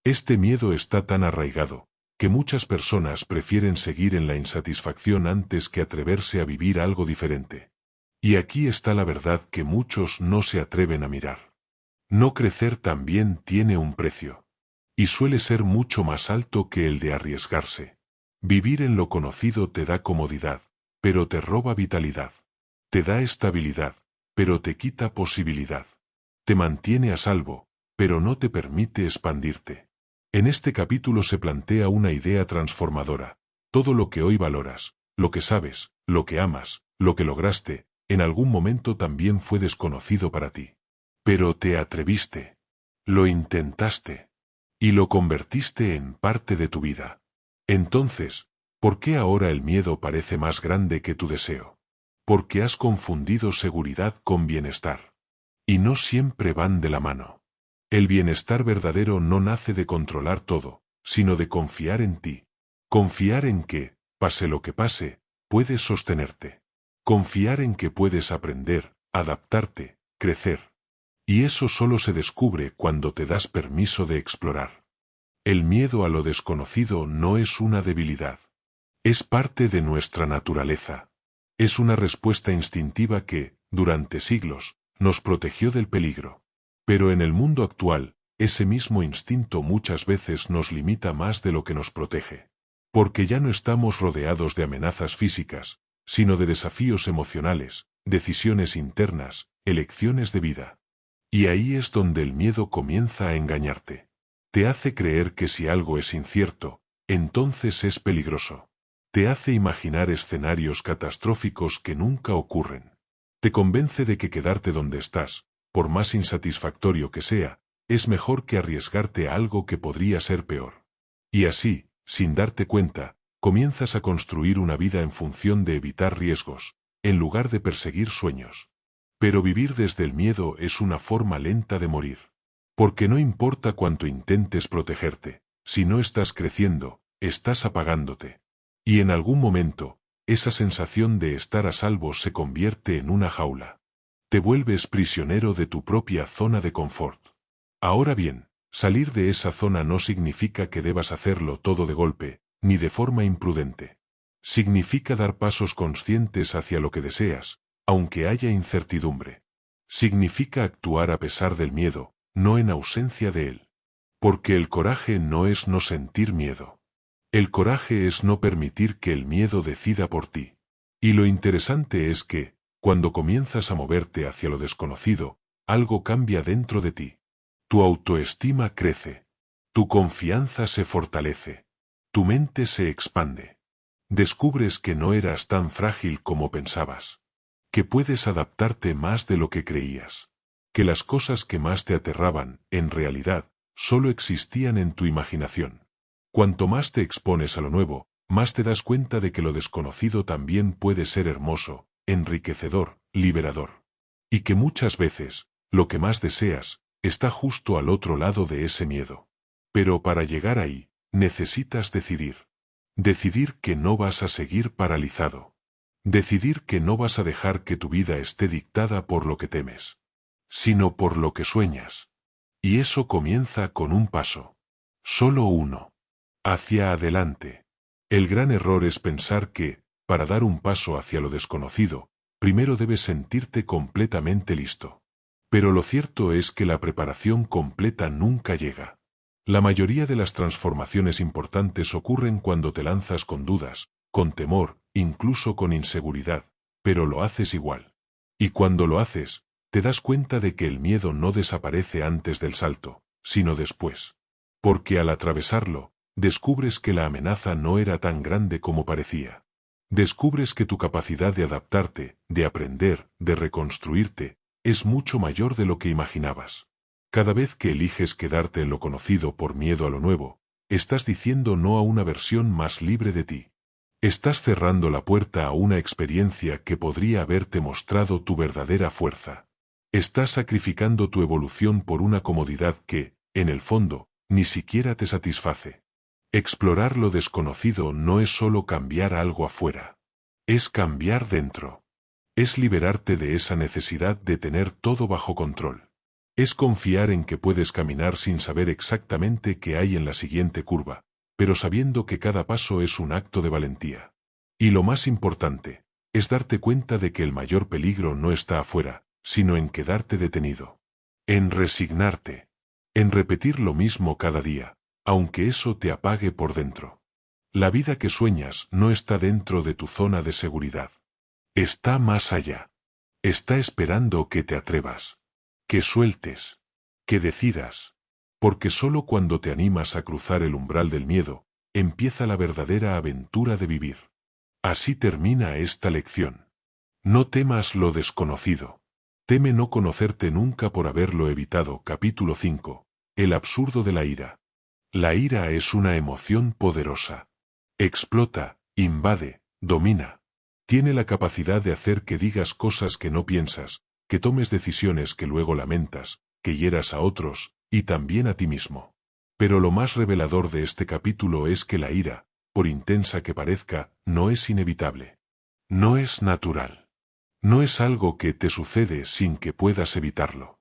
Este miedo está tan arraigado, que muchas personas prefieren seguir en la insatisfacción antes que atreverse a vivir algo diferente. Y aquí está la verdad que muchos no se atreven a mirar. No crecer también tiene un precio. Y suele ser mucho más alto que el de arriesgarse. Vivir en lo conocido te da comodidad, pero te roba vitalidad. Te da estabilidad, pero te quita posibilidad. Te mantiene a salvo, pero no te permite expandirte. En este capítulo se plantea una idea transformadora. Todo lo que hoy valoras, lo que sabes, lo que amas, lo que lograste, en algún momento también fue desconocido para ti. Pero te atreviste. Lo intentaste. Y lo convertiste en parte de tu vida. Entonces, ¿por qué ahora el miedo parece más grande que tu deseo? Porque has confundido seguridad con bienestar. Y no siempre van de la mano. El bienestar verdadero no nace de controlar todo, sino de confiar en ti. Confiar en que, pase lo que pase, puedes sostenerte. Confiar en que puedes aprender, adaptarte, crecer. Y eso solo se descubre cuando te das permiso de explorar. El miedo a lo desconocido no es una debilidad. Es parte de nuestra naturaleza. Es una respuesta instintiva que, durante siglos, nos protegió del peligro. Pero en el mundo actual, ese mismo instinto muchas veces nos limita más de lo que nos protege. Porque ya no estamos rodeados de amenazas físicas, sino de desafíos emocionales, decisiones internas, elecciones de vida. Y ahí es donde el miedo comienza a engañarte. Te hace creer que si algo es incierto, entonces es peligroso. Te hace imaginar escenarios catastróficos que nunca ocurren. Te convence de que quedarte donde estás, por más insatisfactorio que sea, es mejor que arriesgarte a algo que podría ser peor. Y así, sin darte cuenta, comienzas a construir una vida en función de evitar riesgos, en lugar de perseguir sueños. Pero vivir desde el miedo es una forma lenta de morir. Porque no importa cuánto intentes protegerte, si no estás creciendo, estás apagándote. Y en algún momento, esa sensación de estar a salvo se convierte en una jaula. Te vuelves prisionero de tu propia zona de confort. Ahora bien, salir de esa zona no significa que debas hacerlo todo de golpe, ni de forma imprudente. Significa dar pasos conscientes hacia lo que deseas, aunque haya incertidumbre. Significa actuar a pesar del miedo, no en ausencia de él. Porque el coraje no es no sentir miedo. El coraje es no permitir que el miedo decida por ti. Y lo interesante es que, cuando comienzas a moverte hacia lo desconocido, algo cambia dentro de ti. Tu autoestima crece. Tu confianza se fortalece. Tu mente se expande. Descubres que no eras tan frágil como pensabas. Que puedes adaptarte más de lo que creías. Que las cosas que más te aterraban, en realidad, solo existían en tu imaginación. Cuanto más te expones a lo nuevo, más te das cuenta de que lo desconocido también puede ser hermoso, enriquecedor, liberador. Y que muchas veces, lo que más deseas, está justo al otro lado de ese miedo. Pero para llegar ahí, necesitas decidir. Decidir que no vas a seguir paralizado. Decidir que no vas a dejar que tu vida esté dictada por lo que temes, sino por lo que sueñas. Y eso comienza con un paso. Solo uno. Hacia adelante. El gran error es pensar que, para dar un paso hacia lo desconocido, primero debes sentirte completamente listo. Pero lo cierto es que la preparación completa nunca llega. La mayoría de las transformaciones importantes ocurren cuando te lanzas con dudas, con temor, incluso con inseguridad, pero lo haces igual. Y cuando lo haces, te das cuenta de que el miedo no desaparece antes del salto, sino después. Porque al atravesarlo, descubres que la amenaza no era tan grande como parecía. Descubres que tu capacidad de adaptarte, de aprender, de reconstruirte, es mucho mayor de lo que imaginabas. Cada vez que eliges quedarte en lo conocido por miedo a lo nuevo, estás diciendo no a una versión más libre de ti. Estás cerrando la puerta a una experiencia que podría haberte mostrado tu verdadera fuerza. Estás sacrificando tu evolución por una comodidad que, en el fondo, ni siquiera te satisface. Explorar lo desconocido no es solo cambiar algo afuera. Es cambiar dentro. Es liberarte de esa necesidad de tener todo bajo control. Es confiar en que puedes caminar sin saber exactamente qué hay en la siguiente curva, pero sabiendo que cada paso es un acto de valentía. Y lo más importante, es darte cuenta de que el mayor peligro no está afuera, sino en quedarte detenido. En resignarte. En repetir lo mismo cada día, aunque eso te apague por dentro. La vida que sueñas no está dentro de tu zona de seguridad. Está más allá. Está esperando que te atrevas. Que sueltes. Que decidas. Porque solo cuando te animas a cruzar el umbral del miedo, empieza la verdadera aventura de vivir. Así termina esta lección. No temas lo desconocido. Teme no conocerte nunca por haberlo evitado. Capítulo 5. El absurdo de la ira. La ira es una emoción poderosa. Explota, invade, domina. Tiene la capacidad de hacer que digas cosas que no piensas, que tomes decisiones que luego lamentas, que hieras a otros, y también a ti mismo. Pero lo más revelador de este capítulo es que la ira, por intensa que parezca, no es inevitable. No es natural. No es algo que te sucede sin que puedas evitarlo.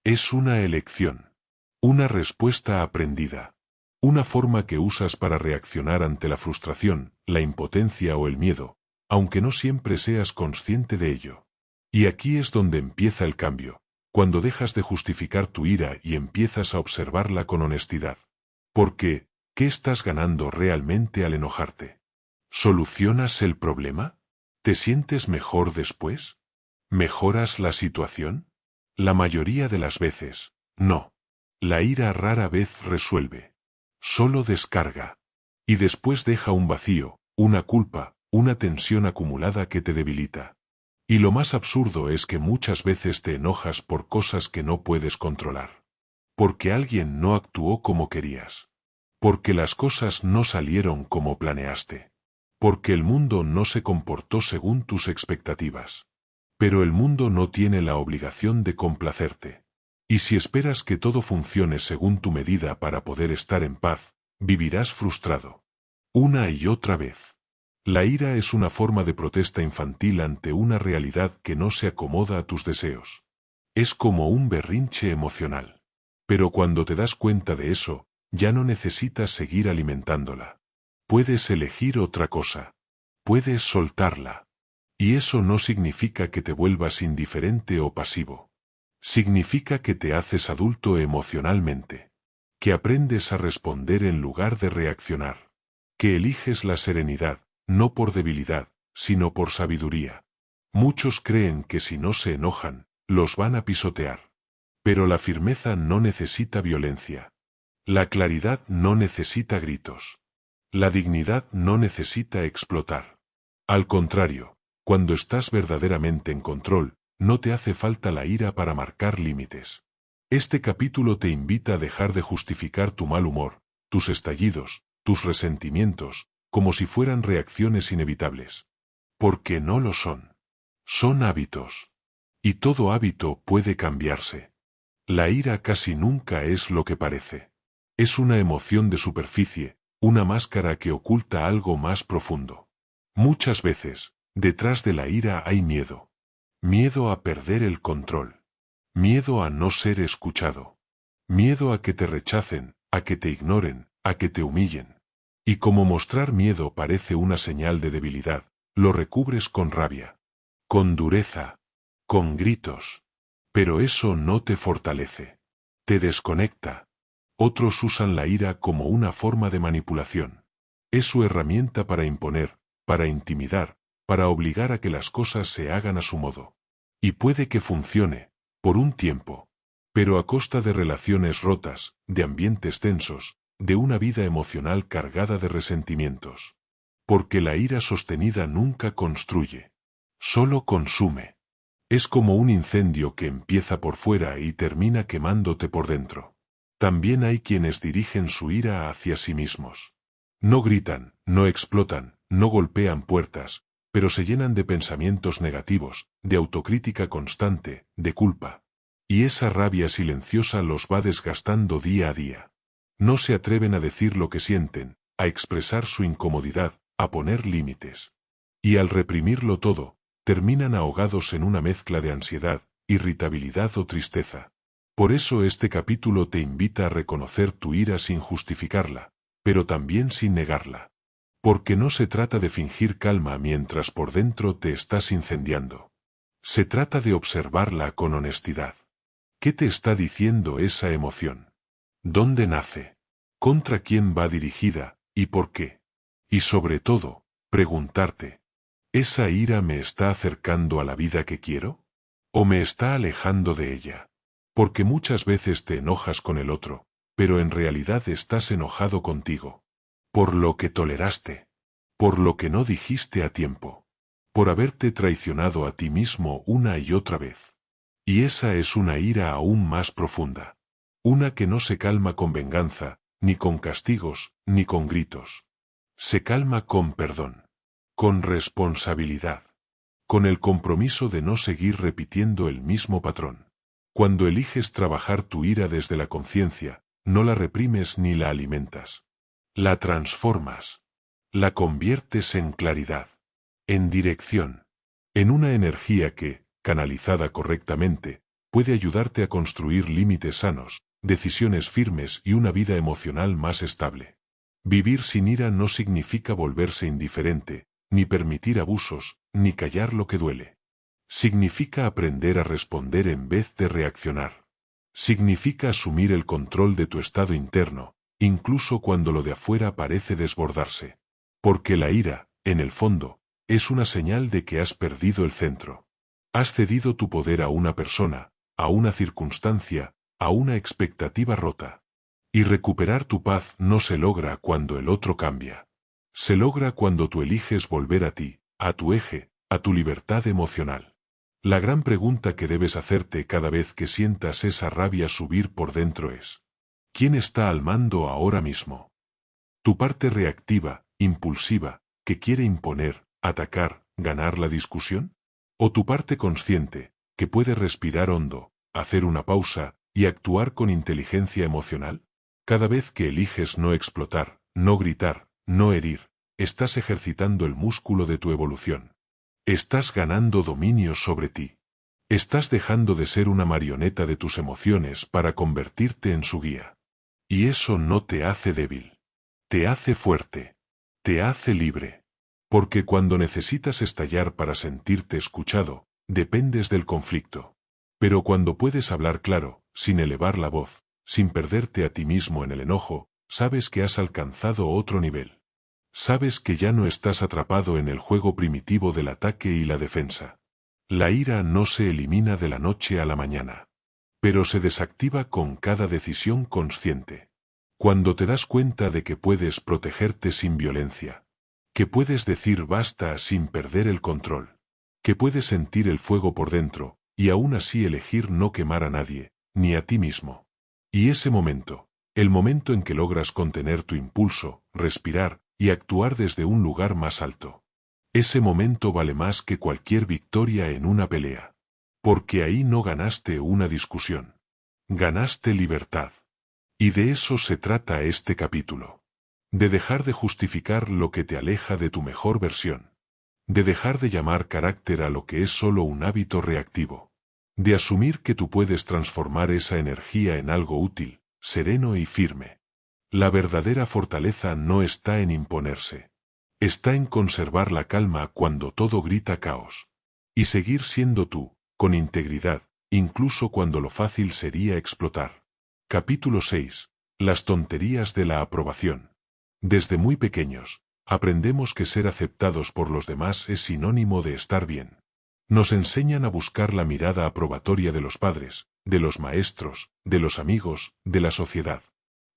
Es una elección. Una respuesta aprendida. Una forma que usas para reaccionar ante la frustración, la impotencia o el miedo, aunque no siempre seas consciente de ello. Y aquí es donde empieza el cambio, cuando dejas de justificar tu ira y empiezas a observarla con honestidad. Porque, ¿qué estás ganando realmente al enojarte? ¿Solucionas el problema? ¿Te sientes mejor después? ¿Mejoras la situación? La mayoría de las veces, no. La ira rara vez resuelve. Solo descarga. Y después deja un vacío, una culpa, una tensión acumulada que te debilita. Y lo más absurdo es que muchas veces te enojas por cosas que no puedes controlar. Porque alguien no actuó como querías. Porque las cosas no salieron como planeaste. Porque el mundo no se comportó según tus expectativas. Pero el mundo no tiene la obligación de complacerte. Y si esperas que todo funcione según tu medida para poder estar en paz, vivirás frustrado. Una y otra vez. La ira es una forma de protesta infantil ante una realidad que no se acomoda a tus deseos. Es como un berrinche emocional. Pero cuando te das cuenta de eso, ya no necesitas seguir alimentándola. Puedes elegir otra cosa. Puedes soltarla. Y eso no significa que te vuelvas indiferente o pasivo. Significa que te haces adulto emocionalmente. Que aprendes a responder en lugar de reaccionar. Que eliges la serenidad, no por debilidad, sino por sabiduría. Muchos creen que si no se enojan, los van a pisotear. Pero la firmeza no necesita violencia. La claridad no necesita gritos. La dignidad no necesita explotar. Al contrario, cuando estás verdaderamente en control, no te hace falta la ira para marcar límites. Este capítulo te invita a dejar de justificar tu mal humor, tus estallidos, tus resentimientos, como si fueran reacciones inevitables. Porque no lo son. Son hábitos. Y todo hábito puede cambiarse. La ira casi nunca es lo que parece. Es una emoción de superficie, una máscara que oculta algo más profundo. Muchas veces, detrás de la ira hay miedo. Miedo a perder el control. Miedo a no ser escuchado. Miedo a que te rechacen, a que te ignoren, a que te humillen. Y como mostrar miedo parece una señal de debilidad, lo recubres con rabia. Con dureza. Con gritos. Pero eso no te fortalece. Te desconecta. Otros usan la ira como una forma de manipulación. Es su herramienta para imponer, para intimidar, para obligar a que las cosas se hagan a su modo. Y puede que funcione, por un tiempo. Pero a costa de relaciones rotas, de ambientes tensos, de una vida emocional cargada de resentimientos. Porque la ira sostenida nunca construye. Solo consume. Es como un incendio que empieza por fuera y termina quemándote por dentro. También hay quienes dirigen su ira hacia sí mismos. No gritan, no explotan, no golpean puertas, pero se llenan de pensamientos negativos, de autocrítica constante, de culpa. Y esa rabia silenciosa los va desgastando día a día. No se atreven a decir lo que sienten, a expresar su incomodidad, a poner límites. Y al reprimirlo todo, terminan ahogados en una mezcla de ansiedad, irritabilidad o tristeza. Por eso este capítulo te invita a reconocer tu ira sin justificarla, pero también sin negarla. Porque no se trata de fingir calma mientras por dentro te estás incendiando. Se trata de observarla con honestidad. ¿Qué te está diciendo esa emoción? ¿Dónde nace? ¿Contra quién va dirigida? ¿Y por qué? Y sobre todo, preguntarte, ¿esa ira me está acercando a la vida que quiero? ¿O me está alejando de ella? Porque muchas veces te enojas con el otro, pero en realidad estás enojado contigo. Por lo que toleraste. Por lo que no dijiste a tiempo. Por haberte traicionado a ti mismo una y otra vez. Y esa es una ira aún más profunda. Una que no se calma con venganza, ni con castigos, ni con gritos. Se calma con perdón. Con responsabilidad. Con el compromiso de no seguir repitiendo el mismo patrón. Cuando eliges trabajar tu ira desde la conciencia, no la reprimes ni la alimentas. La transformas. La conviertes en claridad. En dirección. En una energía que, canalizada correctamente, puede ayudarte a construir límites sanos, decisiones firmes y una vida emocional más estable. Vivir sin ira no significa volverse indiferente, ni permitir abusos, ni callar lo que duele. Significa aprender a responder en vez de reaccionar. Significa asumir el control de tu estado interno, incluso cuando lo de afuera parece desbordarse. Porque la ira, en el fondo, es una señal de que has perdido el centro. Has cedido tu poder a una persona, a una circunstancia, a una expectativa rota. Y recuperar tu paz no se logra cuando el otro cambia. Se logra cuando tú eliges volver a ti, a tu eje, a tu libertad emocional. La gran pregunta que debes hacerte cada vez que sientas esa rabia subir por dentro es: ¿quién está al mando ahora mismo? ¿Tu parte reactiva, impulsiva, que quiere imponer, atacar, ganar la discusión? ¿O tu parte consciente, que puede respirar hondo, hacer una pausa y actuar con inteligencia emocional? Cada vez que eliges no explotar, no gritar, no herir, estás ejercitando el músculo de tu evolución. Estás ganando dominio sobre ti. Estás dejando de ser una marioneta de tus emociones para convertirte en su guía. Y eso no te hace débil. Te hace fuerte. Te hace libre. Porque cuando necesitas estallar para sentirte escuchado, dependes del conflicto. Pero cuando puedes hablar claro, sin elevar la voz, sin perderte a ti mismo en el enojo, sabes que has alcanzado otro nivel. Sabes que ya no estás atrapado en el juego primitivo del ataque y la defensa. La ira no se elimina de la noche a la mañana. Pero se desactiva con cada decisión consciente. Cuando te das cuenta de que puedes protegerte sin violencia. Que puedes decir basta sin perder el control. Que puedes sentir el fuego por dentro, y aún así elegir no quemar a nadie, ni a ti mismo. Y ese momento, el momento en que logras contener tu impulso, respirar, y actuar desde un lugar más alto. Ese momento vale más que cualquier victoria en una pelea. Porque ahí no ganaste una discusión. Ganaste libertad. Y de eso se trata este capítulo. De dejar de justificar lo que te aleja de tu mejor versión. De dejar de llamar carácter a lo que es solo un hábito reactivo. De asumir que tú puedes transformar esa energía en algo útil, sereno y firme. La verdadera fortaleza no está en imponerse. Está en conservar la calma cuando todo grita caos. Y seguir siendo tú, con integridad, incluso cuando lo fácil sería explotar. Capítulo 6. Las tonterías de la aprobación. Desde muy pequeños, aprendemos que ser aceptados por los demás es sinónimo de estar bien. Nos enseñan a buscar la mirada aprobatoria de los padres, de los maestros, de los amigos, de la sociedad.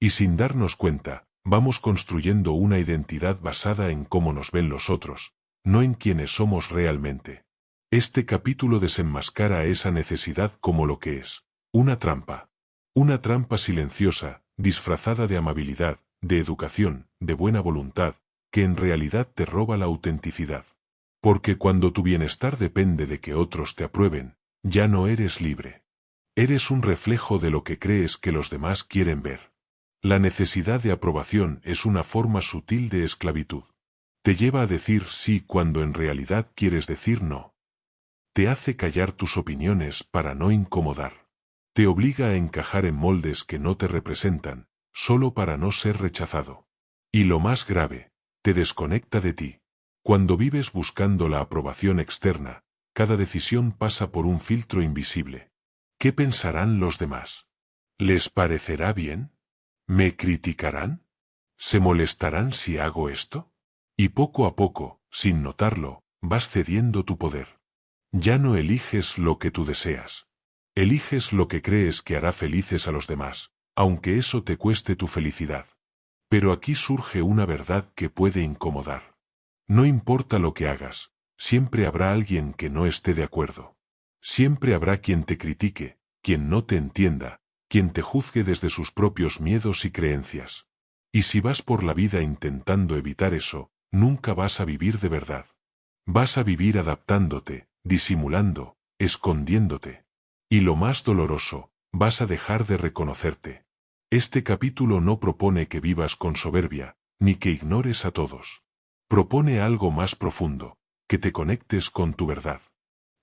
Y sin darnos cuenta, vamos construyendo una identidad basada en cómo nos ven los otros, no en quienes somos realmente. Este capítulo desenmascara esa necesidad como lo que es: una trampa. Una trampa silenciosa, disfrazada de amabilidad, de educación, de buena voluntad, que en realidad te roba la autenticidad. Porque cuando tu bienestar depende de que otros te aprueben, ya no eres libre. Eres un reflejo de lo que crees que los demás quieren ver. La necesidad de aprobación es una forma sutil de esclavitud. Te lleva a decir sí cuando en realidad quieres decir no. Te hace callar tus opiniones para no incomodar. Te obliga a encajar en moldes que no te representan, solo para no ser rechazado. Y lo más grave, te desconecta de ti. Cuando vives buscando la aprobación externa, cada decisión pasa por un filtro invisible. ¿Qué pensarán los demás? ¿Les parecerá bien? ¿Me criticarán? ¿Se molestarán si hago esto? Y poco a poco, sin notarlo, vas cediendo tu poder. Ya no eliges lo que tú deseas. Eliges lo que crees que hará felices a los demás, aunque eso te cueste tu felicidad. Pero aquí surge una verdad que puede incomodar. No importa lo que hagas, siempre habrá alguien que no esté de acuerdo. Siempre habrá quien te critique, quien no te entienda, quien te juzgue desde sus propios miedos y creencias. Y si vas por la vida intentando evitar eso, nunca vas a vivir de verdad. Vas a vivir adaptándote, disimulando, escondiéndote. Y lo más doloroso, vas a dejar de reconocerte. Este capítulo no propone que vivas con soberbia, ni que ignores a todos. Propone algo más profundo, que te conectes con tu verdad.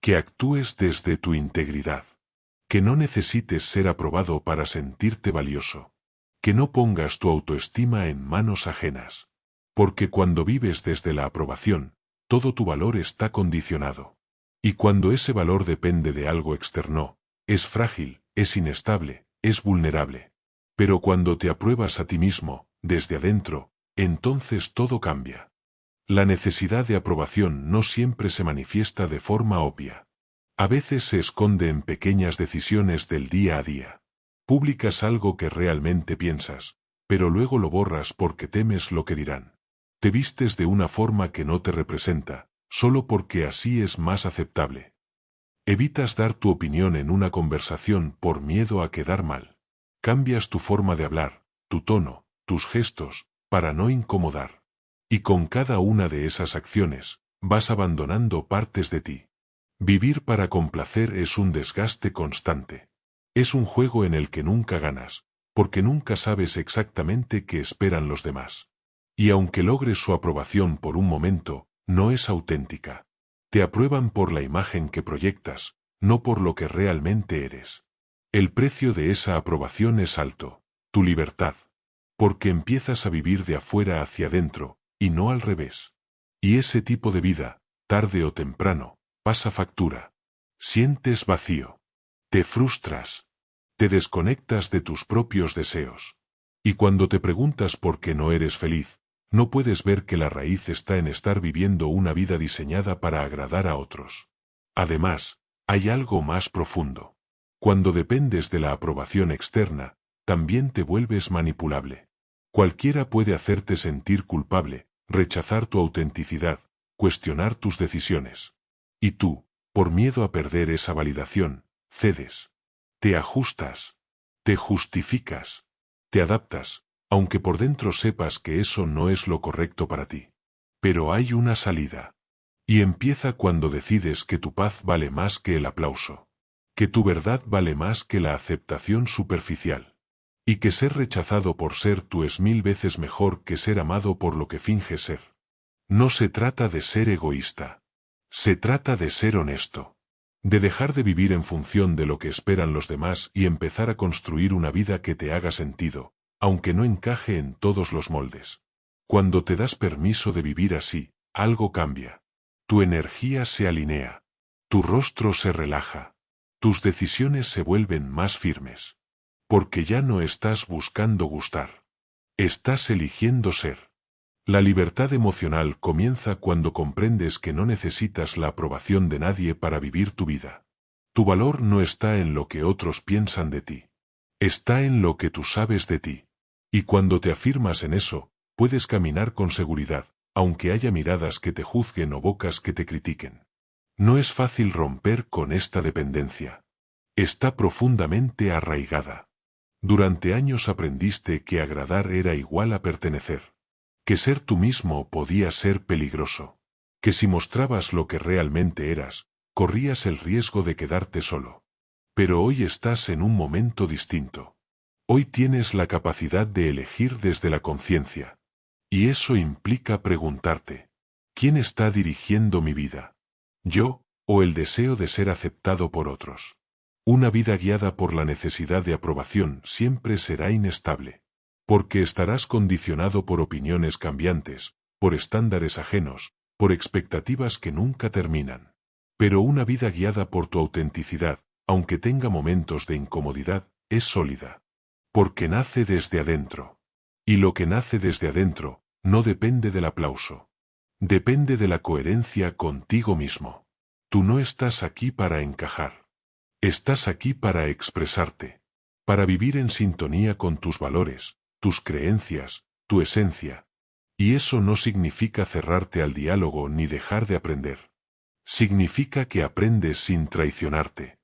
Que actúes desde tu integridad. Que no necesites ser aprobado para sentirte valioso. Que no pongas tu autoestima en manos ajenas. Porque cuando vives desde la aprobación, todo tu valor está condicionado. Y cuando ese valor depende de algo externo, es frágil, es inestable, es vulnerable. Pero cuando te apruebas a ti mismo, desde adentro, entonces todo cambia. La necesidad de aprobación no siempre se manifiesta de forma obvia. A veces se esconde en pequeñas decisiones del día a día. Publicas algo que realmente piensas, pero luego lo borras porque temes lo que dirán. Te vistes de una forma que no te representa, solo porque así es más aceptable. Evitas dar tu opinión en una conversación por miedo a quedar mal. Cambias tu forma de hablar, tu tono, tus gestos, para no incomodar. Y con cada una de esas acciones, vas abandonando partes de ti. Vivir para complacer es un desgaste constante. Es un juego en el que nunca ganas, porque nunca sabes exactamente qué esperan los demás. Y aunque logres su aprobación por un momento, no es auténtica. Te aprueban por la imagen que proyectas, no por lo que realmente eres. El precio de esa aprobación es alto, tu libertad. Porque empiezas a vivir de afuera hacia adentro, y no al revés. Y ese tipo de vida, tarde o temprano, pasa factura. Sientes vacío. Te frustras. Te desconectas de tus propios deseos. Y cuando te preguntas por qué no eres feliz, no puedes ver que la raíz está en estar viviendo una vida diseñada para agradar a otros. Además, hay algo más profundo. Cuando dependes de la aprobación externa, también te vuelves manipulable. Cualquiera puede hacerte sentir culpable, rechazar tu autenticidad, cuestionar tus decisiones. Y tú, por miedo a perder esa validación, cedes. Te ajustas. Te justificas. Te adaptas, aunque por dentro sepas que eso no es lo correcto para ti. Pero hay una salida. Y empieza cuando decides que tu paz vale más que el aplauso. Que tu verdad vale más que la aceptación superficial. Y que ser rechazado por ser tú es 1000 veces mejor que ser amado por lo que finges ser. No se trata de ser egoísta. Se trata de ser honesto. De dejar de vivir en función de lo que esperan los demás y empezar a construir una vida que te haga sentido, aunque no encaje en todos los moldes. Cuando te das permiso de vivir así, algo cambia. Tu energía se alinea. Tu rostro se relaja. Tus decisiones se vuelven más firmes. Porque ya no estás buscando gustar. Estás eligiendo ser. La libertad emocional comienza cuando comprendes que no necesitas la aprobación de nadie para vivir tu vida. Tu valor no está en lo que otros piensan de ti. Está en lo que tú sabes de ti. Y cuando te afirmas en eso, puedes caminar con seguridad, aunque haya miradas que te juzguen o bocas que te critiquen. No es fácil romper con esta dependencia. Está profundamente arraigada. Durante años aprendiste que agradar era igual a pertenecer. Que ser tú mismo podía ser peligroso. Que si mostrabas lo que realmente eras, corrías el riesgo de quedarte solo. Pero hoy estás en un momento distinto. Hoy tienes la capacidad de elegir desde la conciencia. Y eso implica preguntarte, ¿quién está dirigiendo mi vida? ¿Yo, o el deseo de ser aceptado por otros? Una vida guiada por la necesidad de aprobación siempre será inestable. porque estarás condicionado por opiniones cambiantes, por estándares ajenos, por expectativas que nunca terminan. Pero una vida guiada por tu autenticidad, aunque tenga momentos de incomodidad, es sólida. Porque nace desde adentro. Y lo que nace desde adentro, no depende del aplauso. Depende de la coherencia contigo mismo. Tú no estás aquí para encajar. Estás aquí para expresarte. Para vivir en sintonía con tus valores, tus creencias, tu esencia. Y eso no significa cerrarte al diálogo ni dejar de aprender. Significa que aprendes sin traicionarte.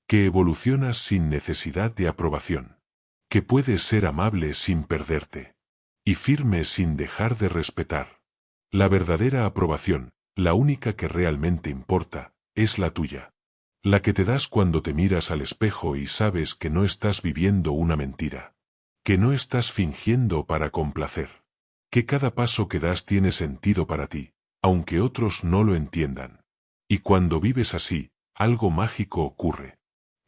Que evolucionas sin necesidad de aprobación. Que puedes ser amable sin perderte. Y firme sin dejar de respetar. La verdadera aprobación, la única que realmente importa, es la tuya. La que te das cuando te miras al espejo y sabes que no estás viviendo una mentira. Que no estás fingiendo para complacer. Que cada paso que das tiene sentido para ti, aunque otros no lo entiendan. Y cuando vives así, algo mágico ocurre.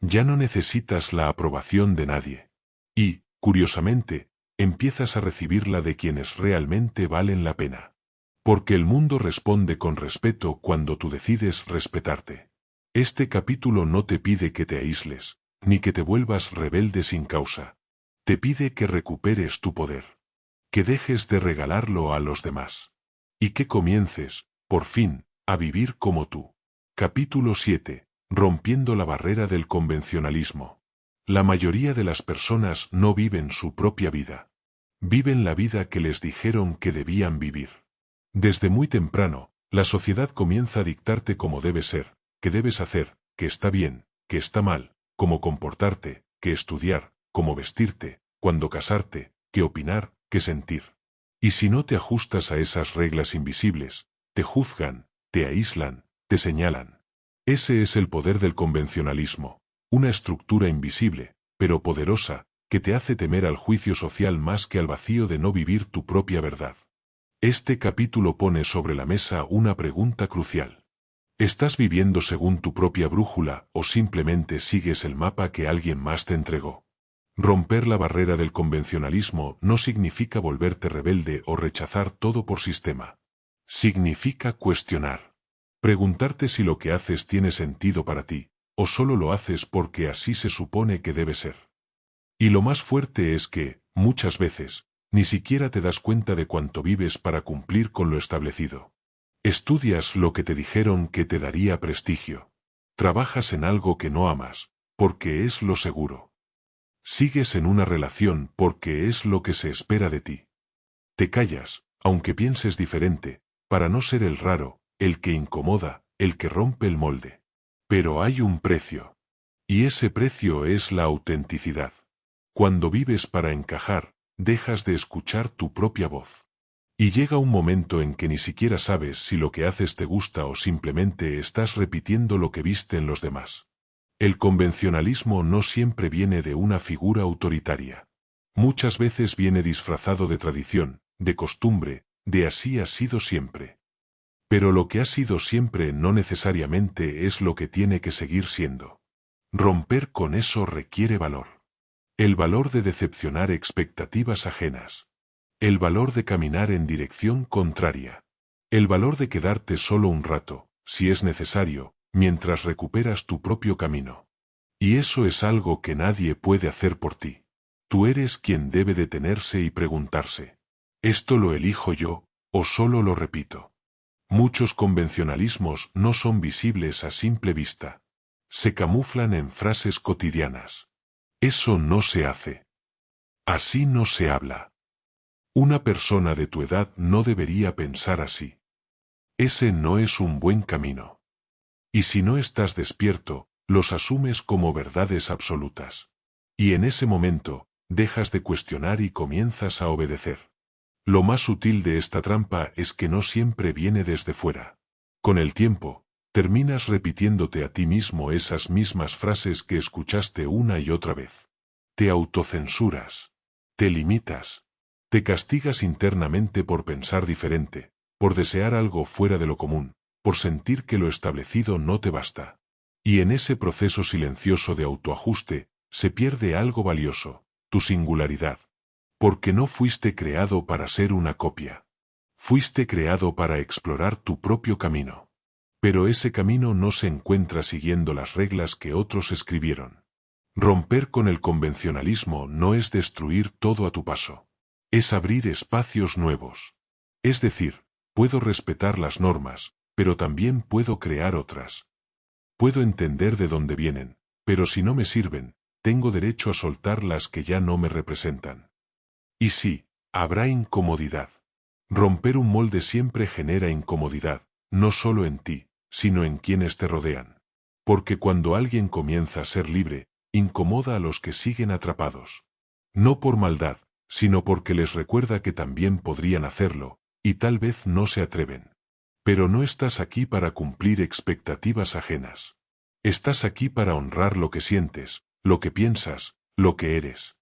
Ya no necesitas la aprobación de nadie. Y, curiosamente, empiezas a recibirla de quienes realmente valen la pena. Porque el mundo responde con respeto cuando tú decides respetarte. Este capítulo no te pide que te aísles, ni que te vuelvas rebelde sin causa. Te pide que recuperes tu poder. Que dejes de regalarlo a los demás. Y que comiences, por fin, a vivir como tú. Capítulo 7. Rompiendo la barrera del convencionalismo. La mayoría de las personas no viven su propia vida. Viven la vida que les dijeron que debían vivir. Desde muy temprano, la sociedad comienza a dictarte cómo debes ser, qué debes hacer, qué está bien, qué está mal, cómo comportarte, qué estudiar, cómo vestirte, cuándo casarte, qué opinar, qué sentir. Y si no te ajustas a esas reglas invisibles, te juzgan, te aíslan, te señalan. Ese es el poder del convencionalismo, una estructura invisible, pero poderosa, que te hace temer al juicio social más que al vacío de no vivir tu propia verdad. Este capítulo pone sobre la mesa una pregunta crucial. ¿Estás viviendo según tu propia brújula o simplemente sigues el mapa que alguien más te entregó? Romper la barrera del convencionalismo no significa volverte rebelde o rechazar todo por sistema. Significa cuestionar. Preguntarte si lo que haces tiene sentido para ti, o solo lo haces porque así se supone que debe ser. Y lo más fuerte es que, muchas veces, ni siquiera te das cuenta de cuánto vives para cumplir con lo establecido. Estudias lo que te dijeron que te daría prestigio. Trabajas en algo que no amas, porque es lo seguro. Sigues en una relación porque es lo que se espera de ti. Te callas, aunque pienses diferente, para no ser el raro, el que incomoda, el que rompe el molde. Pero hay un precio. Y ese precio es la autenticidad. Cuando vives para encajar, dejas de escuchar tu propia voz. Y llega un momento en que ni siquiera sabes si lo que haces te gusta o simplemente estás repitiendo lo que viste en los demás. El convencionalismo no siempre viene de una figura autoritaria. Muchas veces viene disfrazado de tradición, de costumbre, de así ha sido siempre. Pero lo que ha sido siempre no necesariamente es lo que tiene que seguir siendo. Romper con eso requiere valor. El valor de decepcionar expectativas ajenas. El valor de caminar en dirección contraria. El valor de quedarte solo un rato, si es necesario, mientras recuperas tu propio camino. Y eso es algo que nadie puede hacer por ti. Tú eres quien debe detenerse y preguntarse: ¿esto lo elijo yo, o solo lo repito? Muchos convencionalismos no son visibles a simple vista. Se camuflan en frases cotidianas. Eso no se hace. Así no se habla. Una persona de tu edad no debería pensar así. Ese no es un buen camino. Y si no estás despierto, los asumes como verdades absolutas. Y en ese momento, dejas de cuestionar y comienzas a obedecer. Lo más sutil de esta trampa es que no siempre viene desde fuera. Con el tiempo, terminas repitiéndote a ti mismo esas mismas frases que escuchaste una y otra vez. Te autocensuras. Te limitas. Te castigas internamente por pensar diferente, por desear algo fuera de lo común, por sentir que lo establecido no te basta. Y en ese proceso silencioso de autoajuste, se pierde algo valioso, tu singularidad. Porque no fuiste creado para ser una copia. Fuiste creado para explorar tu propio camino. Pero ese camino no se encuentra siguiendo las reglas que otros escribieron. Romper con el convencionalismo no es destruir todo a tu paso. Es abrir espacios nuevos. Es decir, puedo respetar las normas, pero también puedo crear otras. Puedo entender de dónde vienen, pero si no me sirven, tengo derecho a soltar las que ya no me representan. Y sí, habrá incomodidad. Romper un molde siempre genera incomodidad, no solo en ti, sino en quienes te rodean. Porque cuando alguien comienza a ser libre, incomoda a los que siguen atrapados. No por maldad, sino porque les recuerda que también podrían hacerlo, y tal vez no se atreven. Pero no estás aquí para cumplir expectativas ajenas. Estás aquí para honrar lo que sientes, lo que piensas, lo que eres.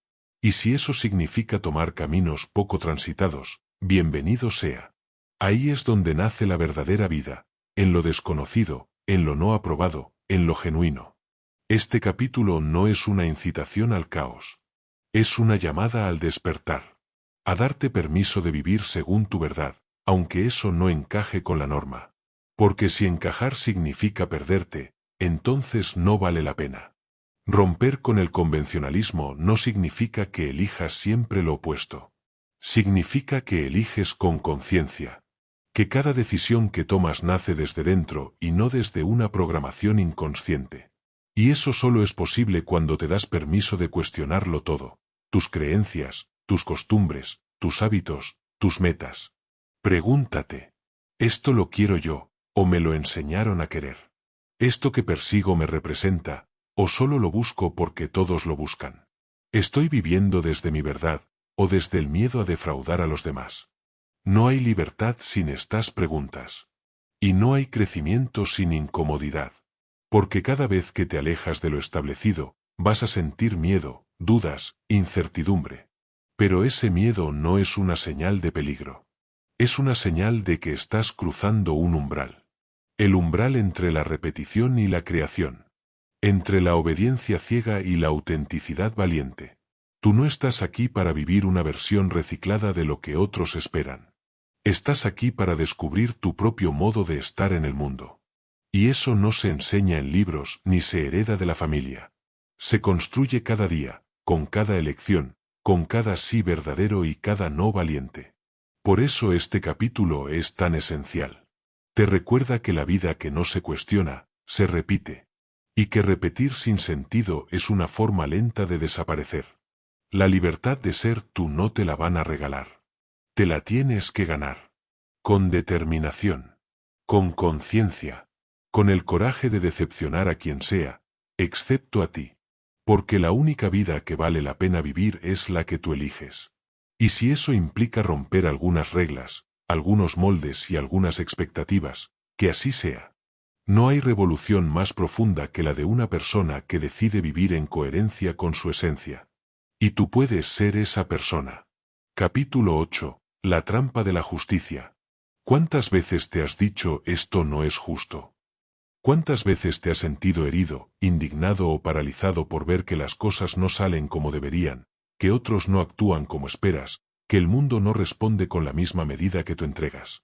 Y si eso significa tomar caminos poco transitados, bienvenido sea. Ahí es donde nace la verdadera vida, en lo desconocido, en lo no aprobado, en lo genuino. Este capítulo no es una incitación al caos. Es una llamada al despertar. A darte permiso de vivir según tu verdad, aunque eso no encaje con la norma. Porque si encajar significa perderte, entonces no vale la pena. Romper con el convencionalismo no significa que elijas siempre lo opuesto. Significa que eliges con conciencia. Que cada decisión que tomas nace desde dentro y no desde una programación inconsciente. Y eso solo es posible cuando te das permiso de cuestionarlo todo. Tus creencias, tus costumbres, tus hábitos, tus metas. Pregúntate, ¿esto lo quiero yo, o me lo enseñaron a querer? ¿Esto que persigo me representa, o solo lo busco porque todos lo buscan? ¿Estoy viviendo desde mi verdad, o desde el miedo a defraudar a los demás? No hay libertad sin estas preguntas. Y no hay crecimiento sin incomodidad. Porque cada vez que te alejas de lo establecido, vas a sentir miedo, dudas, incertidumbre. Pero ese miedo no es una señal de peligro. Es una señal de que estás cruzando un umbral. El umbral entre la repetición y la creación. Entre la obediencia ciega y la autenticidad valiente. Tú no estás aquí para vivir una versión reciclada de lo que otros esperan. Estás aquí para descubrir tu propio modo de estar en el mundo. Y eso no se enseña en libros ni se hereda de la familia. Se construye cada día, con cada elección, con cada sí verdadero y cada no valiente. Por eso este capítulo es tan esencial. Te recuerda que la vida que no se cuestiona, se repite. Y que repetir sin sentido es una forma lenta de desaparecer. La libertad de ser tú no te la van a regalar. Te la tienes que ganar. Con determinación. Con conciencia. Con el coraje de decepcionar a quien sea, excepto a ti. Porque la única vida que vale la pena vivir es la que tú eliges. Y si eso implica romper algunas reglas, algunos moldes y algunas expectativas, que así sea. No hay revolución más profunda que la de una persona que decide vivir en coherencia con su esencia. Y tú puedes ser esa persona. Capítulo 8. La trampa de la justicia. ¿Cuántas veces te has dicho esto no es justo? ¿Cuántas veces te has sentido herido, indignado o paralizado por ver que las cosas no salen como deberían, que otros no actúan como esperas, que el mundo no responde con la misma medida que tú entregas?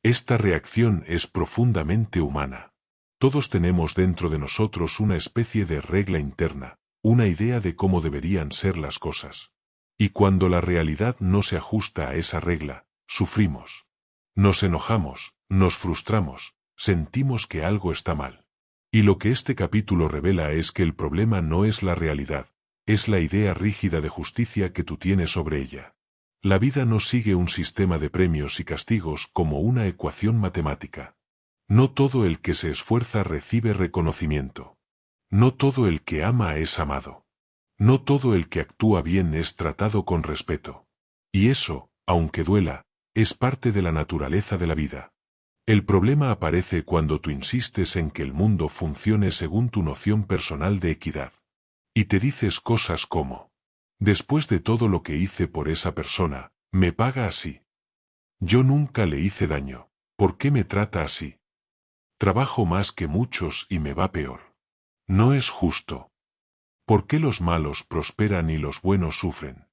Esta reacción es profundamente humana. Todos tenemos dentro de nosotros una especie de regla interna, una idea de cómo deberían ser las cosas. Y cuando la realidad no se ajusta a esa regla, sufrimos. Nos enojamos, nos frustramos, sentimos que algo está mal. Y lo que este capítulo revela es que el problema no es la realidad, es la idea rígida de justicia que tú tienes sobre ella. La vida no sigue un sistema de premios y castigos como una ecuación matemática. No todo el que se esfuerza recibe reconocimiento. No todo el que ama es amado. No todo el que actúa bien es tratado con respeto. Y eso, aunque duela, es parte de la naturaleza de la vida. El problema aparece cuando tú insistes en que el mundo funcione según tu noción personal de equidad. Y te dices cosas como: después de todo lo que hice por esa persona, me paga así. Yo nunca le hice daño, ¿por qué me trata así? Trabajo más que muchos y me va peor. No es justo. ¿Por qué los malos prosperan y los buenos sufren?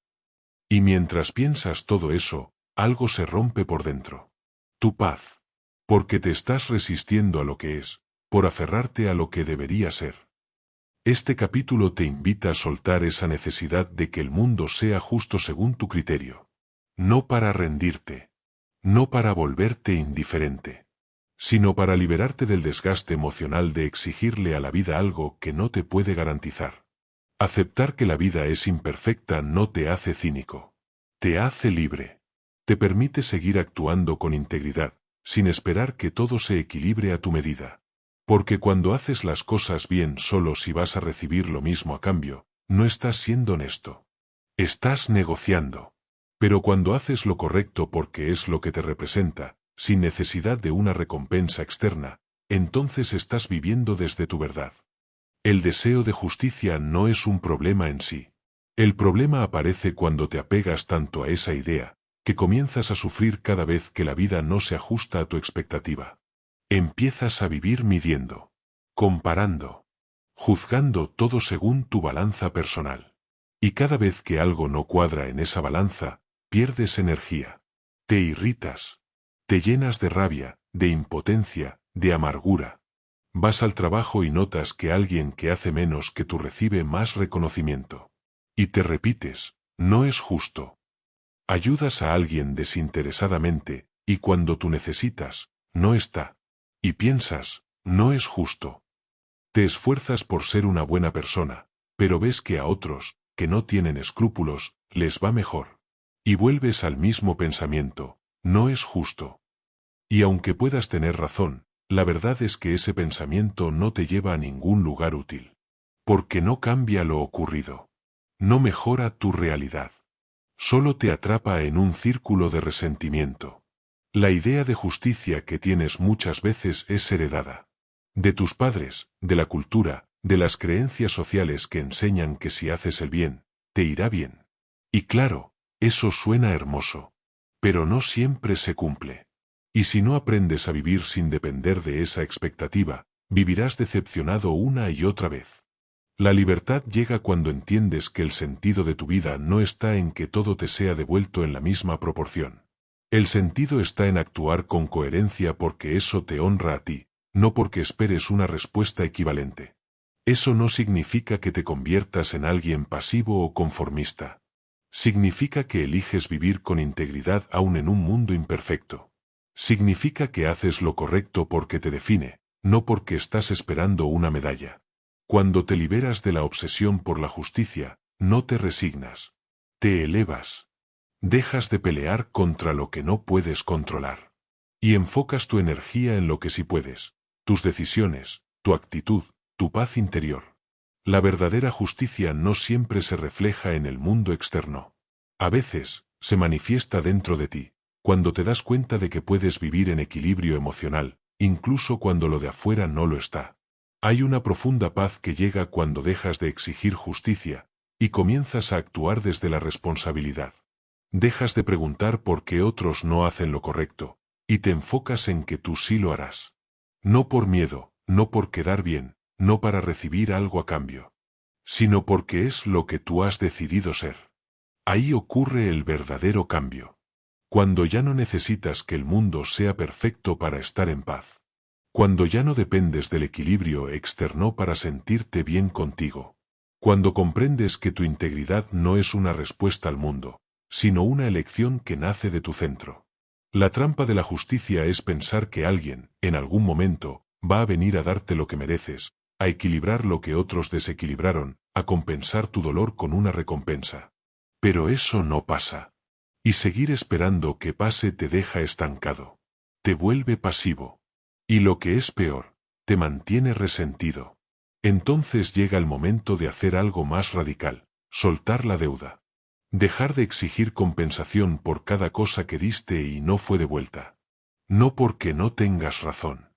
Y mientras piensas todo eso, algo se rompe por dentro. Tu paz. Porque te estás resistiendo a lo que es, por aferrarte a lo que debería ser. Este capítulo te invita a soltar esa necesidad de que el mundo sea justo según tu criterio. No para rendirte. No para volverte indiferente. Sino para liberarte del desgaste emocional de exigirle a la vida algo que no te puede garantizar. Aceptar que la vida es imperfecta no te hace cínico. Te hace libre. Te permite seguir actuando con integridad, sin esperar que todo se equilibre a tu medida. Porque cuando haces las cosas bien solo si vas a recibir lo mismo a cambio, no estás siendo honesto. Estás negociando. Pero cuando haces lo correcto porque es lo que te representa, sin necesidad de una recompensa externa, entonces estás viviendo desde tu verdad. El deseo de justicia no es un problema en sí. El problema aparece cuando te apegas tanto a esa idea, que comienzas a sufrir cada vez que la vida no se ajusta a tu expectativa. Empiezas a vivir midiendo, comparando, juzgando todo según tu balanza personal. Y cada vez que algo no cuadra en esa balanza, pierdes energía. Te irritas. Te llenas de rabia, de impotencia, de amargura. Vas al trabajo y notas que alguien que hace menos que tú recibe más reconocimiento. Y te repites, no es justo. Ayudas a alguien desinteresadamente, y cuando tú necesitas, no está. Y piensas, no es justo. Te esfuerzas por ser una buena persona, pero ves que a otros, que no tienen escrúpulos, les va mejor. Y vuelves al mismo pensamiento, no es justo. Y aunque puedas tener razón, la verdad es que ese pensamiento no te lleva a ningún lugar útil. Porque no cambia lo ocurrido. No mejora tu realidad. Solo te atrapa en un círculo de resentimiento. La idea de justicia que tienes muchas veces es heredada. De tus padres, de la cultura, de las creencias sociales que enseñan que si haces el bien, te irá bien. Y claro, eso suena hermoso. Pero no siempre se cumple. Y si no aprendes a vivir sin depender de esa expectativa, vivirás decepcionado una y otra vez. La libertad llega cuando entiendes que el sentido de tu vida no está en que todo te sea devuelto en la misma proporción. El sentido está en actuar con coherencia porque eso te honra a ti, no porque esperes una respuesta equivalente. Eso no significa que te conviertas en alguien pasivo o conformista. Significa que eliges vivir con integridad aún en un mundo imperfecto. Significa que haces lo correcto porque te define, no porque estás esperando una medalla. Cuando te liberas de la obsesión por la justicia, no te resignas. Te elevas. Dejas de pelear contra lo que no puedes controlar. Y enfocas tu energía en lo que sí puedes, tus decisiones, tu actitud, tu paz interior. La verdadera justicia no siempre se refleja en el mundo externo. A veces, se manifiesta dentro de ti, cuando te das cuenta de que puedes vivir en equilibrio emocional, incluso cuando lo de afuera no lo está. Hay una profunda paz que llega cuando dejas de exigir justicia, y comienzas a actuar desde la responsabilidad. Dejas de preguntar por qué otros no hacen lo correcto, y te enfocas en que tú sí lo harás. No por miedo, no por quedar bien, no para recibir algo a cambio, sino porque es lo que tú has decidido ser. Ahí ocurre el verdadero cambio. Cuando ya no necesitas que el mundo sea perfecto para estar en paz. Cuando ya no dependes del equilibrio externo para sentirte bien contigo. Cuando comprendes que tu integridad no es una respuesta al mundo, sino una elección que nace de tu centro. La trampa de la justicia es pensar que alguien, en algún momento, va a venir a darte lo que mereces, a equilibrar lo que otros desequilibraron, a compensar tu dolor con una recompensa. Pero eso no pasa. Y seguir esperando que pase te deja estancado. Te vuelve pasivo. Y lo que es peor, te mantiene resentido. Entonces llega el momento de hacer algo más radical, soltar la deuda. Dejar de exigir compensación por cada cosa que diste y no fue devuelta. No porque no tengas razón,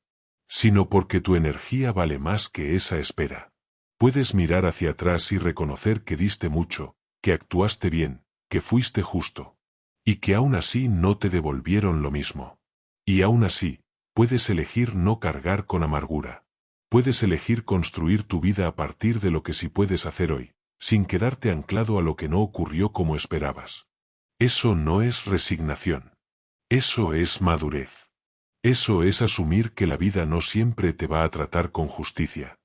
sino porque tu energía vale más que esa espera. Puedes mirar hacia atrás y reconocer que diste mucho, que actuaste bien, que fuiste justo, y que aún así no te devolvieron lo mismo. Y aún así, puedes elegir no cargar con amargura. Puedes elegir construir tu vida a partir de lo que sí puedes hacer hoy, sin quedarte anclado a lo que no ocurrió como esperabas. Eso no es resignación. Eso es madurez. Eso es asumir que la vida no siempre te va a tratar con justicia.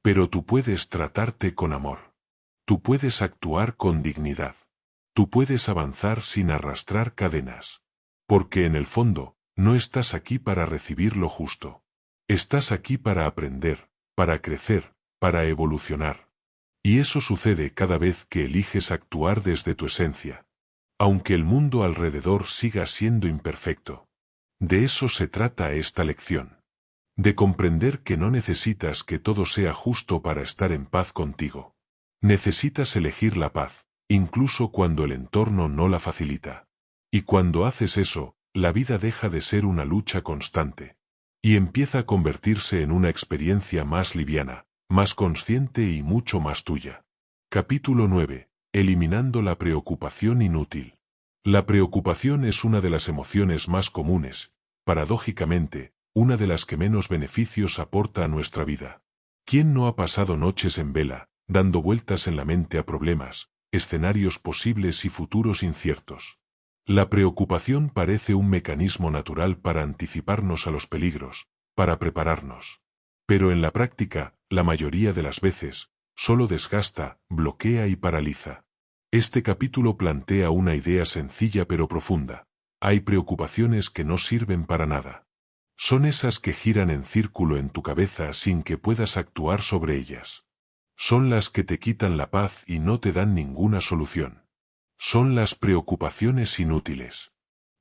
Pero tú puedes tratarte con amor. Tú puedes actuar con dignidad. Tú puedes avanzar sin arrastrar cadenas. Porque en el fondo, no estás aquí para recibir lo justo. Estás aquí para aprender, para crecer, para evolucionar. Y eso sucede cada vez que eliges actuar desde tu esencia. Aunque el mundo alrededor siga siendo imperfecto. De eso se trata esta lección. De comprender que no necesitas que todo sea justo para estar en paz contigo. Necesitas elegir la paz, incluso cuando el entorno no la facilita. Y cuando haces eso, la vida deja de ser una lucha constante. Y empieza a convertirse en una experiencia más liviana, más consciente y mucho más tuya. Capítulo 9. Eliminando la preocupación inútil. La preocupación es una de las emociones más comunes, paradójicamente, una de las que menos beneficios aporta a nuestra vida. ¿Quién no ha pasado noches en vela, dando vueltas en la mente a problemas, escenarios posibles y futuros inciertos? La preocupación parece un mecanismo natural para anticiparnos a los peligros, para prepararnos. Pero en la práctica, la mayoría de las veces, solo desgasta, bloquea y paraliza. Este capítulo plantea una idea sencilla pero profunda. Hay preocupaciones que no sirven para nada. Son esas que giran en círculo en tu cabeza sin que puedas actuar sobre ellas. Son las que te quitan la paz y no te dan ninguna solución. Son las preocupaciones inútiles.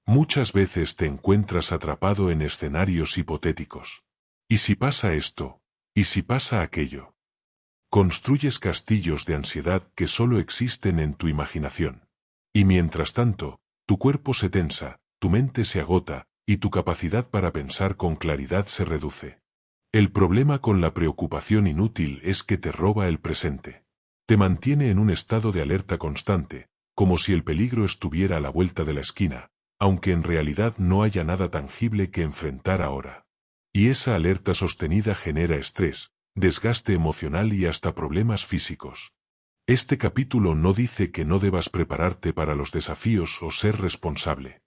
Muchas veces te encuentras atrapado en escenarios hipotéticos. ¿Y si pasa esto? ¿Y si pasa aquello? Construyes castillos de ansiedad que solo existen en tu imaginación. Y mientras tanto, tu cuerpo se tensa, tu mente se agota, y tu capacidad para pensar con claridad se reduce. El problema con la preocupación inútil es que te roba el presente. Te mantiene en un estado de alerta constante, como si el peligro estuviera a la vuelta de la esquina, aunque en realidad no haya nada tangible que enfrentar ahora. Y esa alerta sostenida genera estrés, desgaste emocional y hasta problemas físicos. Este capítulo no dice que no debas prepararte para los desafíos o ser responsable.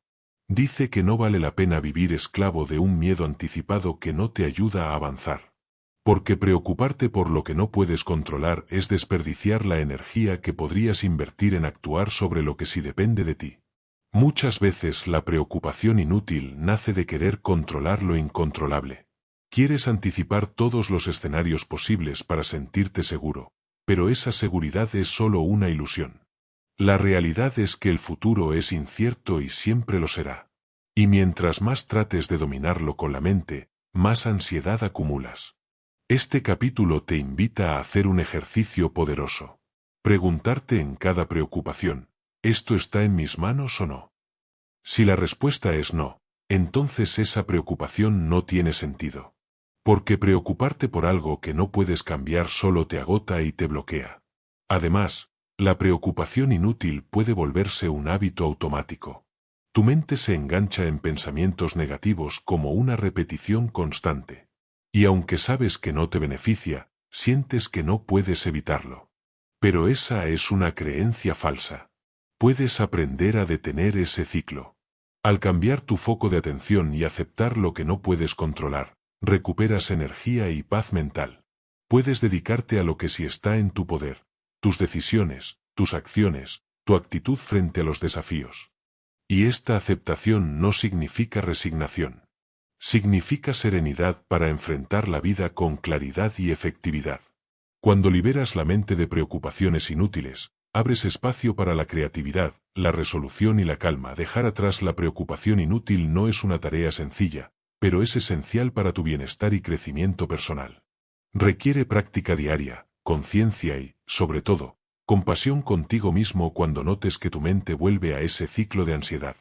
Dice que no vale la pena vivir esclavo de un miedo anticipado que no te ayuda a avanzar. Porque preocuparte por lo que no puedes controlar es desperdiciar la energía que podrías invertir en actuar sobre lo que sí depende de ti. Muchas veces la preocupación inútil nace de querer controlar lo incontrolable. Quieres anticipar todos los escenarios posibles para sentirte seguro, pero esa seguridad es solo una ilusión. La realidad es que el futuro es incierto y siempre lo será. Y mientras más trates de dominarlo con la mente, más ansiedad acumulas. Este capítulo te invita a hacer un ejercicio poderoso. Preguntarte en cada preocupación, ¿esto está en mis manos o no? Si la respuesta es no, entonces esa preocupación no tiene sentido. Porque preocuparte por algo que no puedes cambiar solo te agota y te bloquea. Además, la preocupación inútil puede volverse un hábito automático. Tu mente se engancha en pensamientos negativos como una repetición constante. Y aunque sabes que no te beneficia, sientes que no puedes evitarlo. Pero esa es una creencia falsa. Puedes aprender a detener ese ciclo. Al cambiar tu foco de atención y aceptar lo que no puedes controlar, recuperas energía y paz mental. Puedes dedicarte a lo que sí está en tu poder. Tus decisiones, tus acciones, tu actitud frente a los desafíos. Y esta aceptación no significa resignación. Significa serenidad para enfrentar la vida con claridad y efectividad. Cuando liberas la mente de preocupaciones inútiles, abres espacio para la creatividad, la resolución y la calma. Dejar atrás la preocupación inútil no es una tarea sencilla, pero es esencial para tu bienestar y crecimiento personal. Requiere práctica diaria, conciencia y, sobre todo, compasión contigo mismo cuando notes que tu mente vuelve a ese ciclo de ansiedad.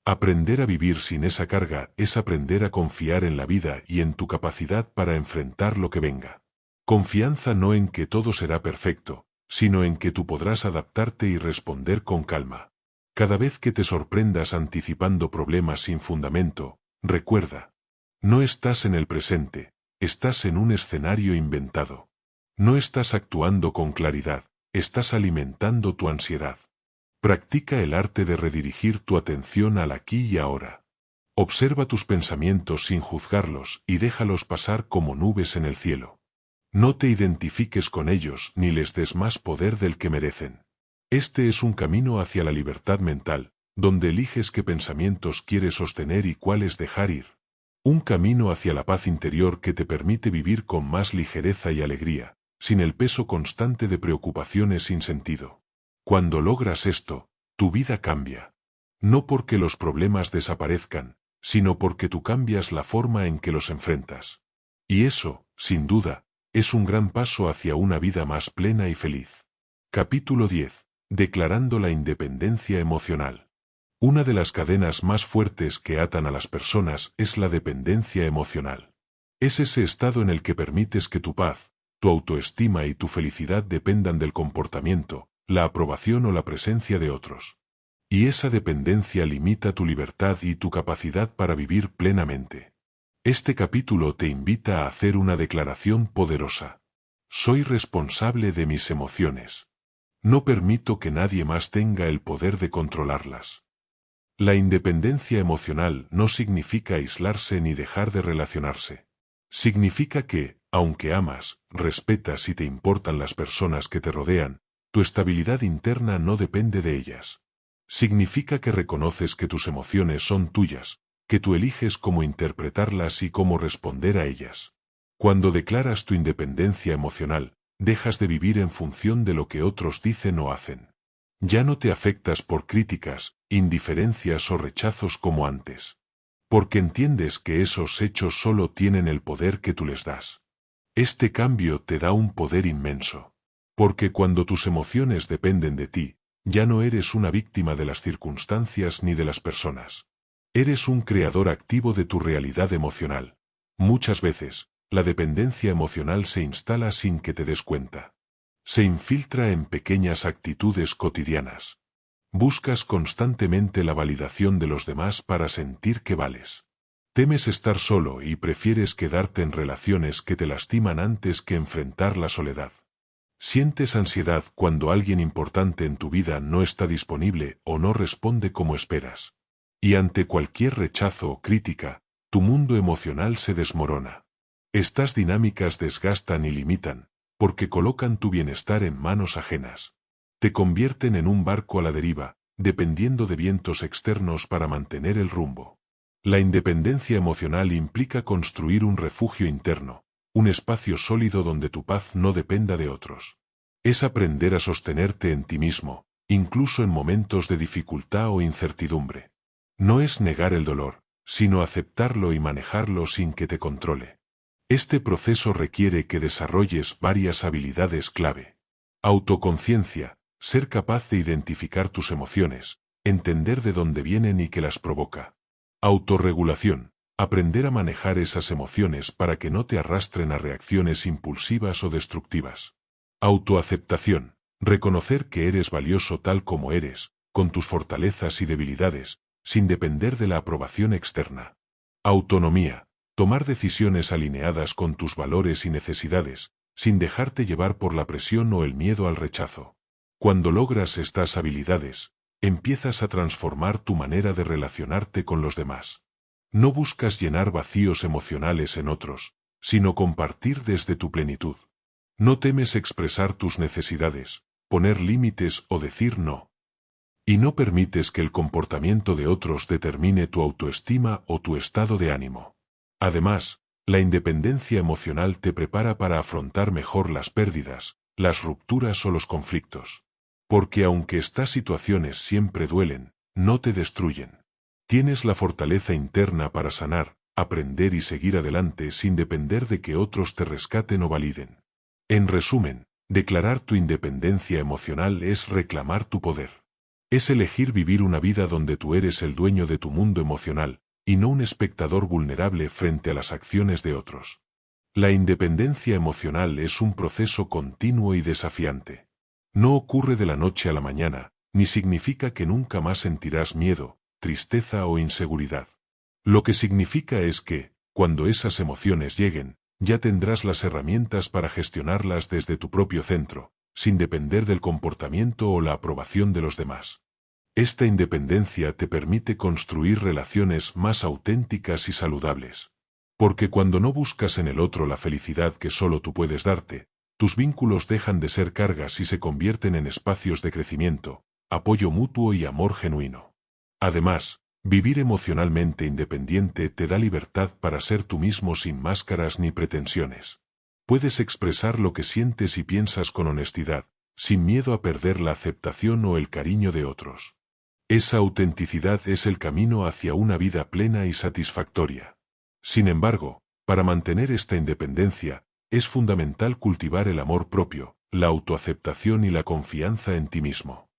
Aprender a vivir sin esa carga es aprender a confiar en la vida y en tu capacidad para enfrentar lo que venga. Confianza no en que todo será perfecto, sino en que tú podrás adaptarte y responder con calma. Cada vez que te sorprendas anticipando problemas sin fundamento, recuerda, no estás en el presente, estás en un escenario inventado. No estás actuando con claridad, estás alimentando tu ansiedad. Practica el arte de redirigir tu atención al aquí y ahora. Observa tus pensamientos sin juzgarlos y déjalos pasar como nubes en el cielo. No te identifiques con ellos ni les des más poder del que merecen. Este es un camino hacia la libertad mental, donde eliges qué pensamientos quieres sostener y cuáles dejar ir. Un camino hacia la paz interior que te permite vivir con más ligereza y alegría, sin el peso constante de preocupaciones sin sentido. Cuando logras esto, tu vida cambia. No porque los problemas desaparezcan, sino porque tú cambias la forma en que los enfrentas. Y eso, sin duda, es un gran paso hacia una vida más plena y feliz. Capítulo 10. Declarando la independencia emocional. Una de las cadenas más fuertes que atan a las personas es la dependencia emocional. Es ese estado en el que permites que tu paz, tu autoestima y tu felicidad dependan del comportamiento, la aprobación o la presencia de otros. Y esa dependencia limita tu libertad y tu capacidad para vivir plenamente. Este capítulo te invita a hacer una declaración poderosa. Soy responsable de mis emociones. No permito que nadie más tenga el poder de controlarlas. La independencia emocional no significa aislarse ni dejar de relacionarse. Significa que, aunque amas, respetas y te importan las personas que te rodean, tu estabilidad interna no depende de ellas. Significa que reconoces que tus emociones son tuyas, que tú eliges cómo interpretarlas y cómo responder a ellas. Cuando declaras tu independencia emocional, dejas de vivir en función de lo que otros dicen o hacen. Ya no te afectas por críticas, indiferencias o rechazos como antes. Porque entiendes que esos hechos solo tienen el poder que tú les das. Este cambio te da un poder inmenso. Porque cuando tus emociones dependen de ti, ya no eres una víctima de las circunstancias ni de las personas. Eres un creador activo de tu realidad emocional. Muchas veces, la dependencia emocional se instala sin que te des cuenta. Se infiltra en pequeñas actitudes cotidianas. Buscas constantemente la validación de los demás para sentir que vales. Temes estar solo y prefieres quedarte en relaciones que te lastiman antes que enfrentar la soledad. Sientes ansiedad cuando alguien importante en tu vida no está disponible o no responde como esperas. Y ante cualquier rechazo o crítica, tu mundo emocional se desmorona. Estas dinámicas desgastan y limitan, porque colocan tu bienestar en manos ajenas. Te convierten en un barco a la deriva, dependiendo de vientos externos para mantener el rumbo. La independencia emocional implica construir un refugio interno, un espacio sólido donde tu paz no dependa de otros. Es aprender a sostenerte en ti mismo, incluso en momentos de dificultad o incertidumbre. No es negar el dolor, sino aceptarlo y manejarlo sin que te controle. Este proceso requiere que desarrolles varias habilidades clave. Autoconciencia, ser capaz de identificar tus emociones, entender de dónde vienen y qué las provoca. Autorregulación, aprender a manejar esas emociones para que no te arrastren a reacciones impulsivas o destructivas. Autoaceptación, reconocer que eres valioso tal como eres, con tus fortalezas y debilidades, sin depender de la aprobación externa. Autonomía, tomar decisiones alineadas con tus valores y necesidades, sin dejarte llevar por la presión o el miedo al rechazo. Cuando logras estas habilidades, empiezas a transformar tu manera de relacionarte con los demás. No buscas llenar vacíos emocionales en otros, sino compartir desde tu plenitud. No temes expresar tus necesidades, poner límites o decir no. Y no permites que el comportamiento de otros determine tu autoestima o tu estado de ánimo. Además, la independencia emocional te prepara para afrontar mejor las pérdidas, las rupturas o los conflictos. Porque aunque estas situaciones siempre duelen, no te destruyen. Tienes la fortaleza interna para sanar, aprender y seguir adelante sin depender de que otros te rescaten o validen. En resumen, declarar tu independencia emocional es reclamar tu poder. Es elegir vivir una vida donde tú eres el dueño de tu mundo emocional, y no un espectador vulnerable frente a las acciones de otros. La independencia emocional es un proceso continuo y desafiante. No ocurre de la noche a la mañana, ni significa que nunca más sentirás miedo, tristeza o inseguridad. Lo que significa es que, cuando esas emociones lleguen, ya tendrás las herramientas para gestionarlas desde tu propio centro, sin depender del comportamiento o la aprobación de los demás. Esta independencia te permite construir relaciones más auténticas y saludables. Porque cuando no buscas en el otro la felicidad que solo tú puedes darte, tus vínculos dejan de ser cargas y se convierten en espacios de crecimiento, apoyo mutuo y amor genuino. Además, vivir emocionalmente independiente te da libertad para ser tú mismo sin máscaras ni pretensiones. Puedes expresar lo que sientes y piensas con honestidad, sin miedo a perder la aceptación o el cariño de otros. Esa autenticidad es el camino hacia una vida plena y satisfactoria. Sin embargo, para mantener esta independencia, es fundamental cultivar el amor propio, la autoaceptación y la confianza en ti mismo.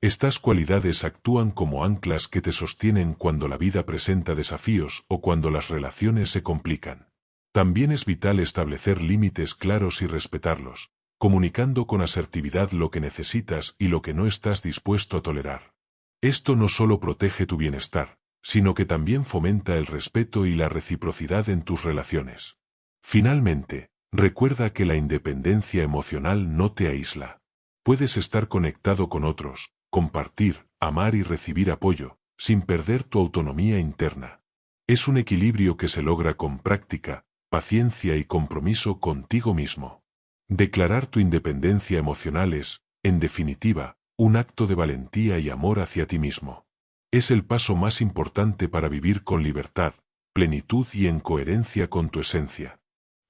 Estas cualidades actúan como anclas que te sostienen cuando la vida presenta desafíos o cuando las relaciones se complican. También es vital establecer límites claros y respetarlos, comunicando con asertividad lo que necesitas y lo que no estás dispuesto a tolerar. Esto no solo protege tu bienestar, sino que también fomenta el respeto y la reciprocidad en tus relaciones. Finalmente, recuerda que la independencia emocional no te aísla. Puedes estar conectado con otros, compartir, amar y recibir apoyo, sin perder tu autonomía interna. Es un equilibrio que se logra con práctica, paciencia y compromiso contigo mismo. Declarar tu independencia emocional es, en definitiva, un acto de valentía y amor hacia ti mismo. Es el paso más importante para vivir con libertad, plenitud y en coherencia con tu esencia.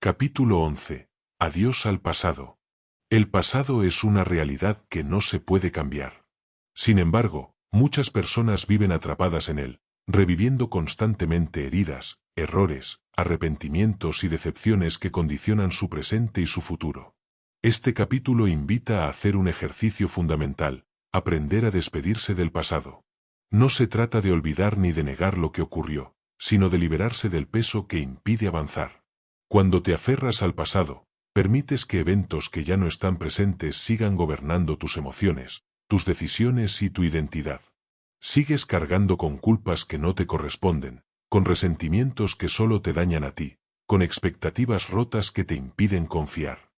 Capítulo 11. Adiós al pasado. El pasado es una realidad que no se puede cambiar. Sin embargo, muchas personas viven atrapadas en él, reviviendo constantemente heridas, errores, arrepentimientos y decepciones que condicionan su presente y su futuro. Este capítulo invita a hacer un ejercicio fundamental, aprender a despedirse del pasado. No se trata de olvidar ni de negar lo que ocurrió, sino de liberarse del peso que impide avanzar. Cuando te aferras al pasado, permites que eventos que ya no están presentes sigan gobernando tus emociones, tus decisiones y tu identidad. Sigues cargando con culpas que no te corresponden, con resentimientos que solo te dañan a ti, con expectativas rotas que te impiden confiar.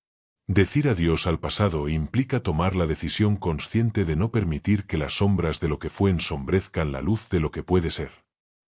Decir adiós al pasado implica tomar la decisión consciente de no permitir que las sombras de lo que fue ensombrezcan la luz de lo que puede ser.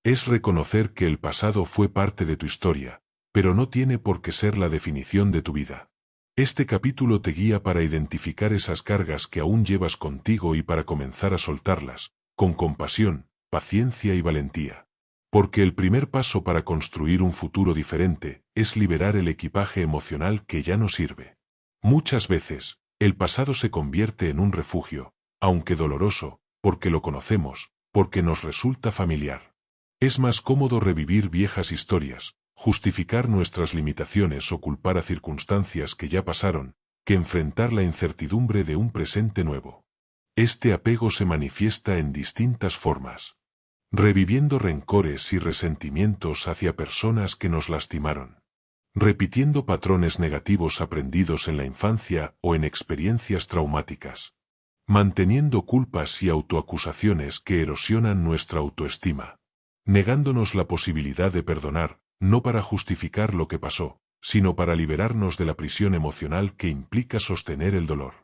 Es reconocer que el pasado fue parte de tu historia, pero no tiene por qué ser la definición de tu vida. Este capítulo te guía para identificar esas cargas que aún llevas contigo y para comenzar a soltarlas, con compasión, paciencia y valentía. Porque el primer paso para construir un futuro diferente es liberar el equipaje emocional que ya no sirve. Muchas veces, el pasado se convierte en un refugio, aunque doloroso, porque lo conocemos, porque nos resulta familiar. Es más cómodo revivir viejas historias, justificar nuestras limitaciones o culpar a circunstancias que ya pasaron, que enfrentar la incertidumbre de un presente nuevo. Este apego se manifiesta en distintas formas. Reviviendo rencores y resentimientos hacia personas que nos lastimaron. Repitiendo patrones negativos aprendidos en la infancia o en experiencias traumáticas. Manteniendo culpas y autoacusaciones que erosionan nuestra autoestima. Negándonos la posibilidad de perdonar, no para justificar lo que pasó, sino para liberarnos de la prisión emocional que implica sostener el dolor.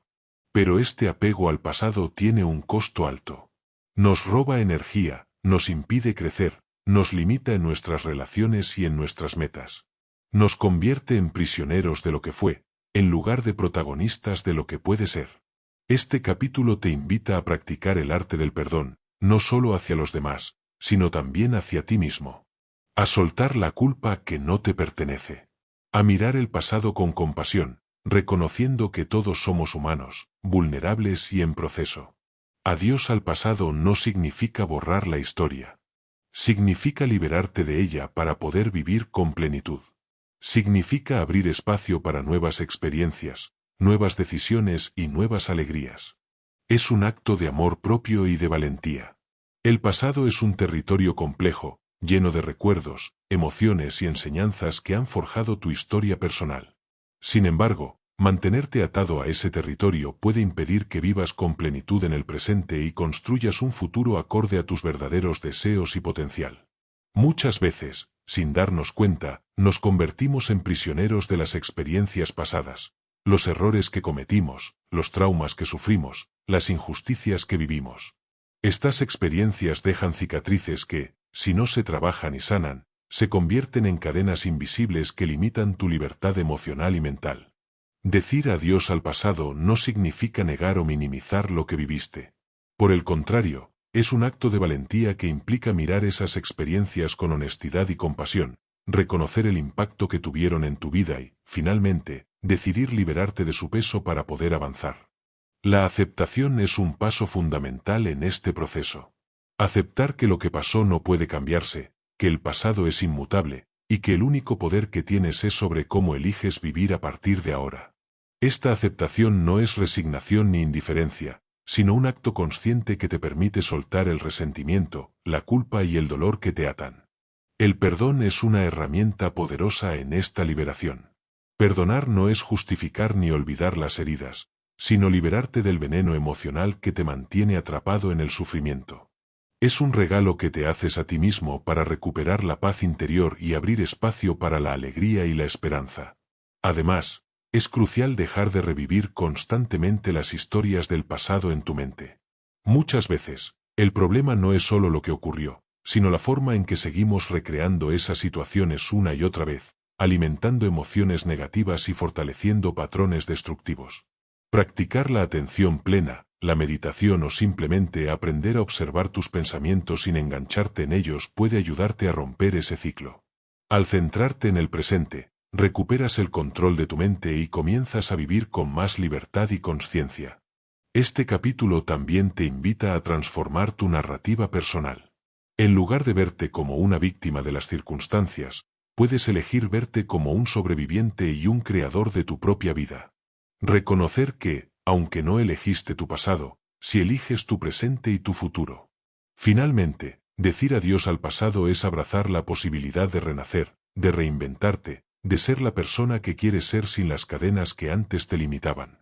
Pero este apego al pasado tiene un costo alto. Nos roba energía, nos impide crecer, nos limita en nuestras relaciones y en nuestras metas. Nos convierte en prisioneros de lo que fue, en lugar de protagonistas de lo que puede ser. Este capítulo te invita a practicar el arte del perdón, no solo hacia los demás, sino también hacia ti mismo. A soltar la culpa que no te pertenece. A mirar el pasado con compasión, reconociendo que todos somos humanos, vulnerables y en proceso. Adiós al pasado no significa borrar la historia. Significa liberarte de ella para poder vivir con plenitud. Significa abrir espacio para nuevas experiencias, nuevas decisiones y nuevas alegrías. Es un acto de amor propio y de valentía. El pasado es un territorio complejo, lleno de recuerdos, emociones y enseñanzas que han forjado tu historia personal. Sin embargo, mantenerte atado a ese territorio puede impedir que vivas con plenitud en el presente y construyas un futuro acorde a tus verdaderos deseos y potencial. Muchas veces, sin darnos cuenta, nos convertimos en prisioneros de las experiencias pasadas, los errores que cometimos, los traumas que sufrimos, las injusticias que vivimos. Estas experiencias dejan cicatrices que, si no se trabajan y sanan, se convierten en cadenas invisibles que limitan tu libertad emocional y mental. Decir adiós al pasado no significa negar o minimizar lo que viviste. Por el contrario, es un acto de valentía que implica mirar esas experiencias con honestidad y compasión, reconocer el impacto que tuvieron en tu vida y, finalmente, decidir liberarte de su peso para poder avanzar. La aceptación es un paso fundamental en este proceso. Aceptar que lo que pasó no puede cambiarse, que el pasado es inmutable, y que el único poder que tienes es sobre cómo eliges vivir a partir de ahora. Esta aceptación no es resignación ni indiferencia, sino un acto consciente que te permite soltar el resentimiento, la culpa y el dolor que te atan. El perdón es una herramienta poderosa en esta liberación. Perdonar no es justificar ni olvidar las heridas, sino liberarte del veneno emocional que te mantiene atrapado en el sufrimiento. Es un regalo que te haces a ti mismo para recuperar la paz interior y abrir espacio para la alegría y la esperanza. Además, es crucial dejar de revivir constantemente las historias del pasado en tu mente. Muchas veces, el problema no es solo lo que ocurrió, sino la forma en que seguimos recreando esas situaciones una y otra vez, alimentando emociones negativas y fortaleciendo patrones destructivos. Practicar la atención plena, la meditación o simplemente aprender a observar tus pensamientos sin engancharte en ellos puede ayudarte a romper ese ciclo. Al centrarte en el presente, recuperas el control de tu mente y comienzas a vivir con más libertad y conciencia. Este capítulo también te invita a transformar tu narrativa personal. En lugar de verte como una víctima de las circunstancias, puedes elegir verte como un sobreviviente y un creador de tu propia vida. Reconocer que, aunque no elegiste tu pasado, sí eliges tu presente y tu futuro. Finalmente, decir adiós al pasado es abrazar la posibilidad de renacer, de reinventarte, de ser la persona que quieres ser sin las cadenas que antes te limitaban.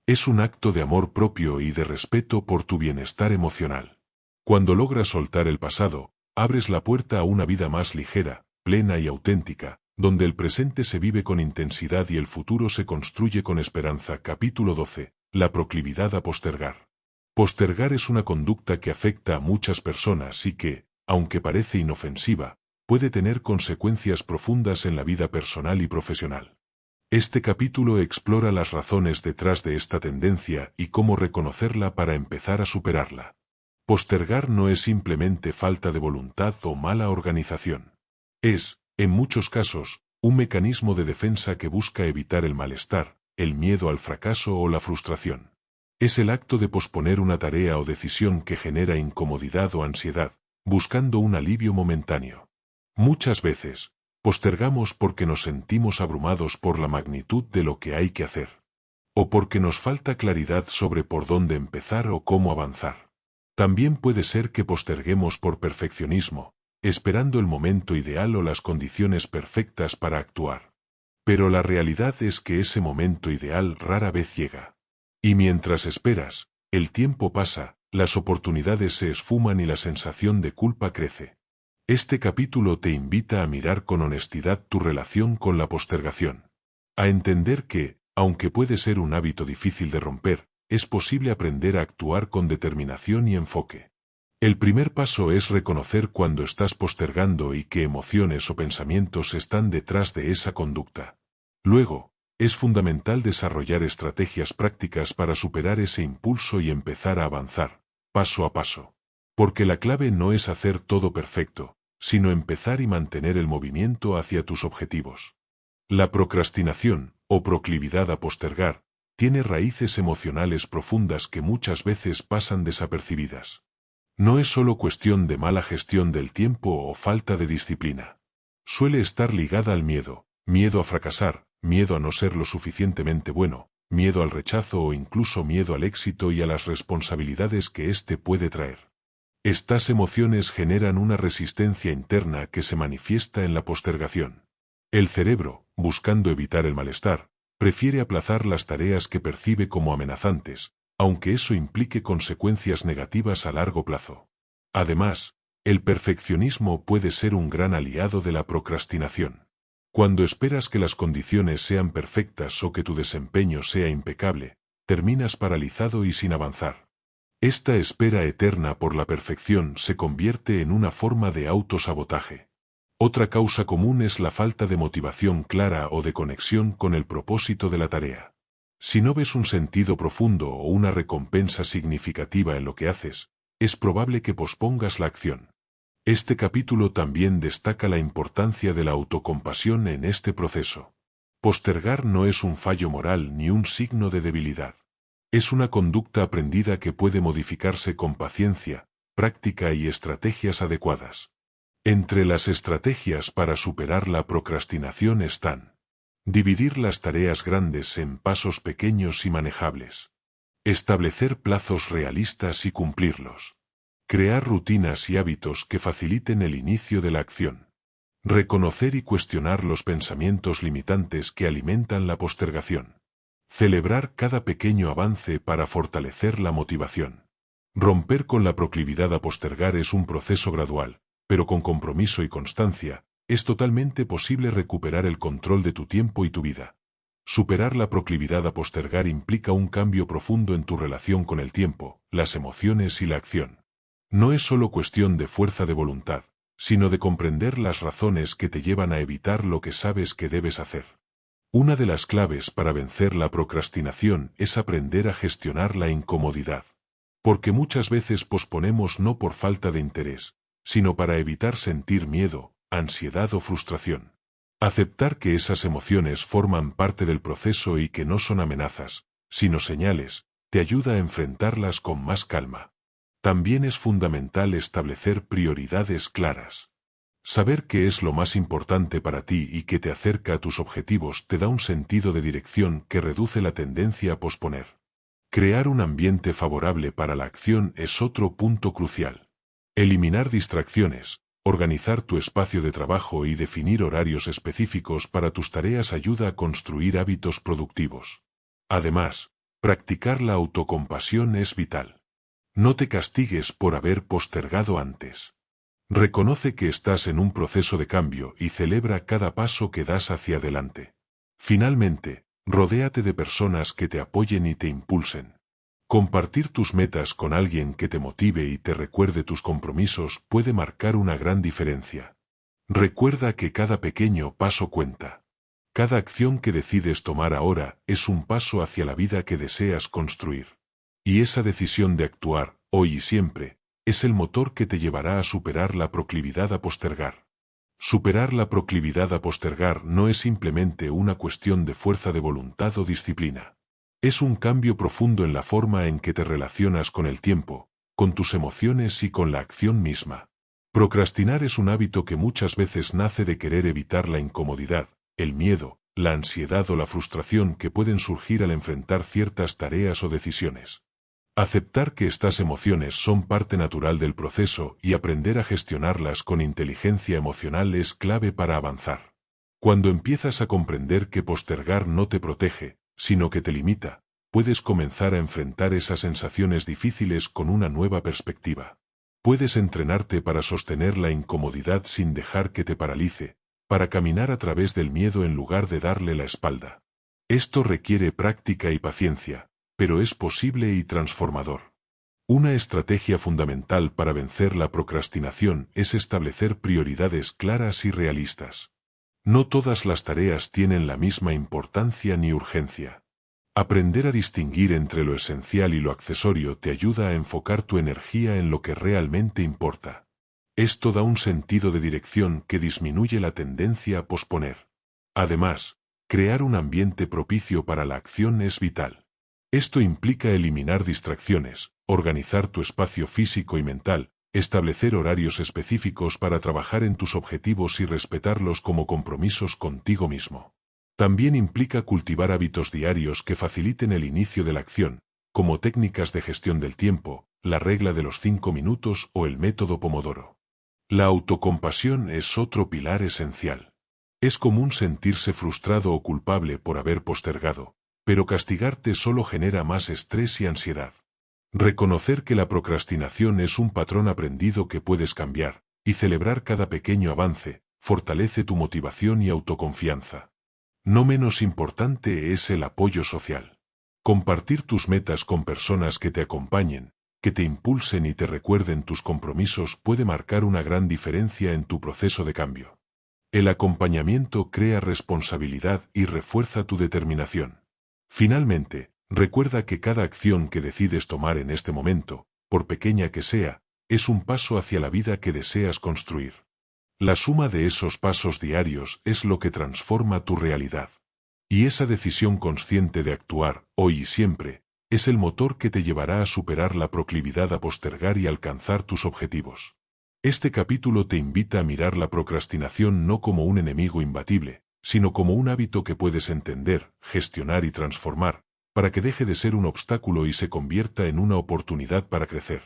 Es un acto de amor propio y de respeto por tu bienestar emocional. Cuando logras soltar el pasado, abres la puerta a una vida más ligera, plena y auténtica, donde el presente se vive con intensidad y el futuro se construye con esperanza. Capítulo 12. La proclividad a postergar. Postergar es una conducta que afecta a muchas personas y que, aunque parece inofensiva, puede tener consecuencias profundas en la vida personal y profesional. Este capítulo explora las razones detrás de esta tendencia y cómo reconocerla para empezar a superarla. Postergar no es simplemente falta de voluntad o mala organización. Es, en muchos casos, un mecanismo de defensa que busca evitar el malestar, el miedo al fracaso o la frustración. Es el acto de posponer una tarea o decisión que genera incomodidad o ansiedad, buscando un alivio momentáneo. Muchas veces, postergamos porque nos sentimos abrumados por la magnitud de lo que hay que hacer. O porque nos falta claridad sobre por dónde empezar o cómo avanzar. También puede ser que posterguemos por perfeccionismo, esperando el momento ideal o las condiciones perfectas para actuar. Pero la realidad es que ese momento ideal rara vez llega. Y mientras esperas, el tiempo pasa, las oportunidades se esfuman y la sensación de culpa crece. Este capítulo te invita a mirar con honestidad tu relación con la postergación. A entender que, aunque puede ser un hábito difícil de romper, es posible aprender a actuar con determinación y enfoque. El primer paso es reconocer cuando estás postergando y qué emociones o pensamientos están detrás de esa conducta. Luego, es fundamental desarrollar estrategias prácticas para superar ese impulso y empezar a avanzar, paso a paso. Porque la clave no es hacer todo perfecto, sino empezar y mantener el movimiento hacia tus objetivos. La procrastinación, o proclividad a postergar, tiene raíces emocionales profundas que muchas veces pasan desapercibidas. No es solo cuestión de mala gestión del tiempo o falta de disciplina. Suele estar ligada al miedo, miedo a fracasar, miedo a no ser lo suficientemente bueno, miedo al rechazo o incluso miedo al éxito y a las responsabilidades que éste puede traer. Estas emociones generan una resistencia interna que se manifiesta en la postergación. El cerebro, buscando evitar el malestar, prefiere aplazar las tareas que percibe como amenazantes, aunque eso implique consecuencias negativas a largo plazo. Además, el perfeccionismo puede ser un gran aliado de la procrastinación. Cuando esperas que las condiciones sean perfectas o que tu desempeño sea impecable, terminas paralizado y sin avanzar. Esta espera eterna por la perfección se convierte en una forma de autosabotaje. Otra causa común es la falta de motivación clara o de conexión con el propósito de la tarea. Si no ves un sentido profundo o una recompensa significativa en lo que haces, es probable que pospongas la acción. Este capítulo también destaca la importancia de la autocompasión en este proceso. Postergar no es un fallo moral ni un signo de debilidad. Es una conducta aprendida que puede modificarse con paciencia, práctica y estrategias adecuadas. Entre las estrategias para superar la procrastinación están: dividir las tareas grandes en pasos pequeños y manejables. Establecer plazos realistas y cumplirlos. Crear rutinas y hábitos que faciliten el inicio de la acción. Reconocer y cuestionar los pensamientos limitantes que alimentan la postergación. Celebrar cada pequeño avance para fortalecer la motivación. Romper con la proclividad a postergar es un proceso gradual, pero con compromiso y constancia, es totalmente posible recuperar el control de tu tiempo y tu vida. Superar la proclividad a postergar implica un cambio profundo en tu relación con el tiempo, las emociones y la acción. No es solo cuestión de fuerza de voluntad, sino de comprender las razones que te llevan a evitar lo que sabes que debes hacer. Una de las claves para vencer la procrastinación es aprender a gestionar la incomodidad. Porque muchas veces posponemos no por falta de interés, sino para evitar sentir miedo, ansiedad o frustración. Aceptar que esas emociones forman parte del proceso y que no son amenazas, sino señales, te ayuda a enfrentarlas con más calma. También es fundamental establecer prioridades claras. Saber qué es lo más importante para ti y que te acerca a tus objetivos te da un sentido de dirección que reduce la tendencia a posponer. Crear un ambiente favorable para la acción es otro punto crucial. Eliminar distracciones, organizar tu espacio de trabajo y definir horarios específicos para tus tareas ayuda a construir hábitos productivos. Además, practicar la autocompasión es vital. No te castigues por haber postergado antes. Reconoce que estás en un proceso de cambio y celebra cada paso que das hacia adelante. Finalmente, rodéate de personas que te apoyen y te impulsen. Compartir tus metas con alguien que te motive y te recuerde tus compromisos puede marcar una gran diferencia. Recuerda que cada pequeño paso cuenta. Cada acción que decides tomar ahora es un paso hacia la vida que deseas construir. Y esa decisión de actuar, hoy y siempre, es el motor que te llevará a superar la proclividad a postergar. Superar la proclividad a postergar no es simplemente una cuestión de fuerza de voluntad o disciplina. Es un cambio profundo en la forma en que te relacionas con el tiempo, con tus emociones y con la acción misma. Procrastinar es un hábito que muchas veces nace de querer evitar la incomodidad, el miedo, la ansiedad o la frustración que pueden surgir al enfrentar ciertas tareas o decisiones. Aceptar que estas emociones son parte natural del proceso y aprender a gestionarlas con inteligencia emocional es clave para avanzar. Cuando empiezas a comprender que postergar no te protege, sino que te limita, puedes comenzar a enfrentar esas sensaciones difíciles con una nueva perspectiva. Puedes entrenarte para sostener la incomodidad sin dejar que te paralice, para caminar a través del miedo en lugar de darle la espalda. Esto requiere práctica y paciencia, pero es posible y transformador. Una estrategia fundamental para vencer la procrastinación es establecer prioridades claras y realistas. No todas las tareas tienen la misma importancia ni urgencia. Aprender a distinguir entre lo esencial y lo accesorio te ayuda a enfocar tu energía en lo que realmente importa. Esto da un sentido de dirección que disminuye la tendencia a posponer. Además, crear un ambiente propicio para la acción es vital. Esto implica eliminar distracciones, organizar tu espacio físico y mental, establecer horarios específicos para trabajar en tus objetivos y respetarlos como compromisos contigo mismo. También implica cultivar hábitos diarios que faciliten el inicio de la acción, como técnicas de gestión del tiempo, la regla de los 5 minutos o el método Pomodoro. La autocompasión es otro pilar esencial. Es común sentirse frustrado o culpable por haber postergado, pero castigarte solo genera más estrés y ansiedad. Reconocer que la procrastinación es un patrón aprendido que puedes cambiar, y celebrar cada pequeño avance, fortalece tu motivación y autoconfianza. No menos importante es el apoyo social. Compartir tus metas con personas que te acompañen, que te impulsen y te recuerden tus compromisos puede marcar una gran diferencia en tu proceso de cambio. El acompañamiento crea responsabilidad y refuerza tu determinación. Finalmente, recuerda que cada acción que decides tomar en este momento, por pequeña que sea, es un paso hacia la vida que deseas construir. La suma de esos pasos diarios es lo que transforma tu realidad. Y esa decisión consciente de actuar, hoy y siempre, es el motor que te llevará a superar la proclividad a postergar y alcanzar tus objetivos. Este capítulo te invita a mirar la procrastinación no como un enemigo imbatible, sino como un hábito que puedes entender, gestionar y transformar, para que deje de ser un obstáculo y se convierta en una oportunidad para crecer.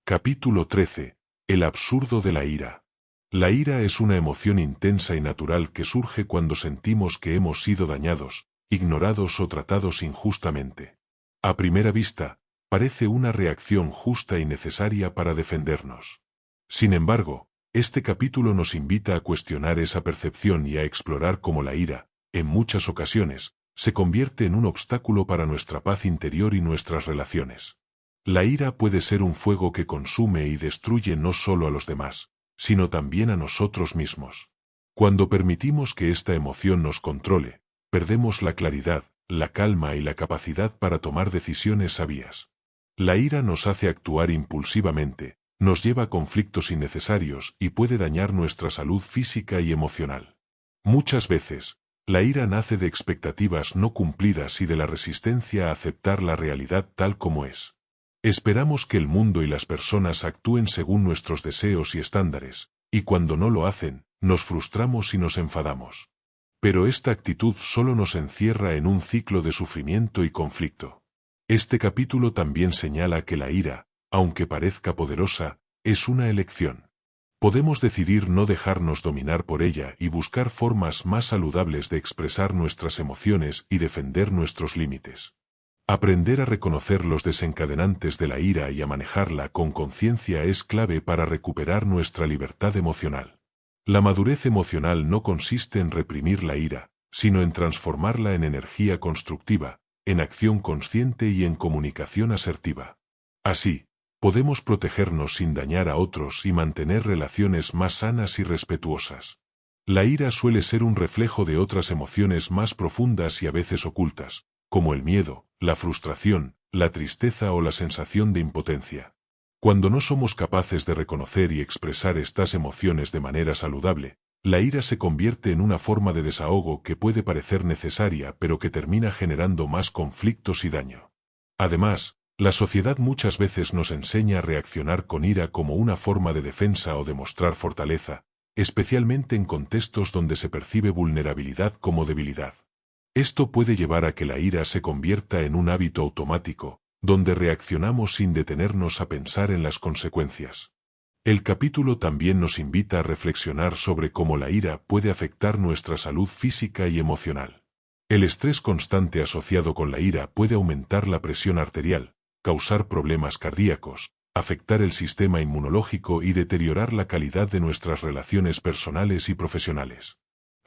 Capítulo 13. El absurdo de la ira. La ira es una emoción intensa y natural que surge cuando sentimos que hemos sido dañados, ignorados o tratados injustamente. A primera vista, parece una reacción justa y necesaria para defendernos. Sin embargo, este capítulo nos invita a cuestionar esa percepción y a explorar cómo la ira, en muchas ocasiones, se convierte en un obstáculo para nuestra paz interior y nuestras relaciones. La ira puede ser un fuego que consume y destruye no solo a los demás, sino también a nosotros mismos. Cuando permitimos que esta emoción nos controle, perdemos la claridad, la calma y la capacidad para tomar decisiones sabias. La ira nos hace actuar impulsivamente, nos lleva a conflictos innecesarios y puede dañar nuestra salud física y emocional. Muchas veces, la ira nace de expectativas no cumplidas y de la resistencia a aceptar la realidad tal como es. Esperamos que el mundo y las personas actúen según nuestros deseos y estándares, y cuando no lo hacen, nos frustramos y nos enfadamos. Pero esta actitud solo nos encierra en un ciclo de sufrimiento y conflicto. Este capítulo también señala que la ira, aunque parezca poderosa, es una elección. Podemos decidir no dejarnos dominar por ella y buscar formas más saludables de expresar nuestras emociones y defender nuestros límites. Aprender a reconocer los desencadenantes de la ira y a manejarla con conciencia es clave para recuperar nuestra libertad emocional. La madurez emocional no consiste en reprimir la ira, sino en transformarla en energía constructiva, en acción consciente y en comunicación asertiva. Así, podemos protegernos sin dañar a otros y mantener relaciones más sanas y respetuosas. La ira suele ser un reflejo de otras emociones más profundas y a veces ocultas, como el miedo, la frustración, la tristeza o la sensación de impotencia. Cuando no somos capaces de reconocer y expresar estas emociones de manera saludable, la ira se convierte en una forma de desahogo que puede parecer necesaria pero que termina generando más conflictos y daño. Además, la sociedad muchas veces nos enseña a reaccionar con ira como una forma de defensa o de mostrar fortaleza, especialmente en contextos donde se percibe vulnerabilidad como debilidad. Esto puede llevar a que la ira se convierta en un hábito automático, donde reaccionamos sin detenernos a pensar en las consecuencias. El capítulo también nos invita a reflexionar sobre cómo la ira puede afectar nuestra salud física y emocional. El estrés constante asociado con la ira puede aumentar la presión arterial, causar problemas cardíacos, afectar el sistema inmunológico y deteriorar la calidad de nuestras relaciones personales y profesionales.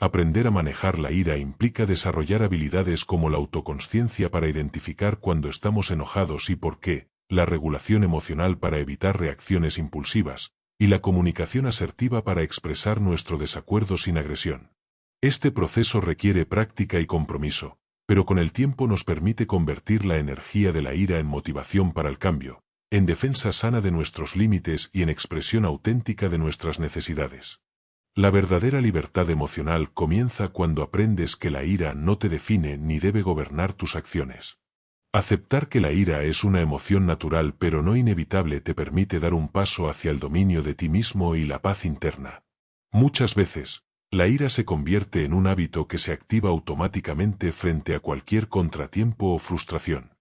Aprender a manejar la ira implica desarrollar habilidades como la autoconsciencia para identificar cuando estamos enojados y por qué, la regulación emocional para evitar reacciones impulsivas, y la comunicación asertiva para expresar nuestro desacuerdo sin agresión. Este proceso requiere práctica y compromiso, pero con el tiempo nos permite convertir la energía de la ira en motivación para el cambio, en defensa sana de nuestros límites y en expresión auténtica de nuestras necesidades. La verdadera libertad emocional comienza cuando aprendes que la ira no te define ni debe gobernar tus acciones. Aceptar que la ira es una emoción natural pero no inevitable te permite dar un paso hacia el dominio de ti mismo y la paz interna. Muchas veces, la ira se convierte en un hábito que se activa automáticamente frente a cualquier contratiempo o frustración.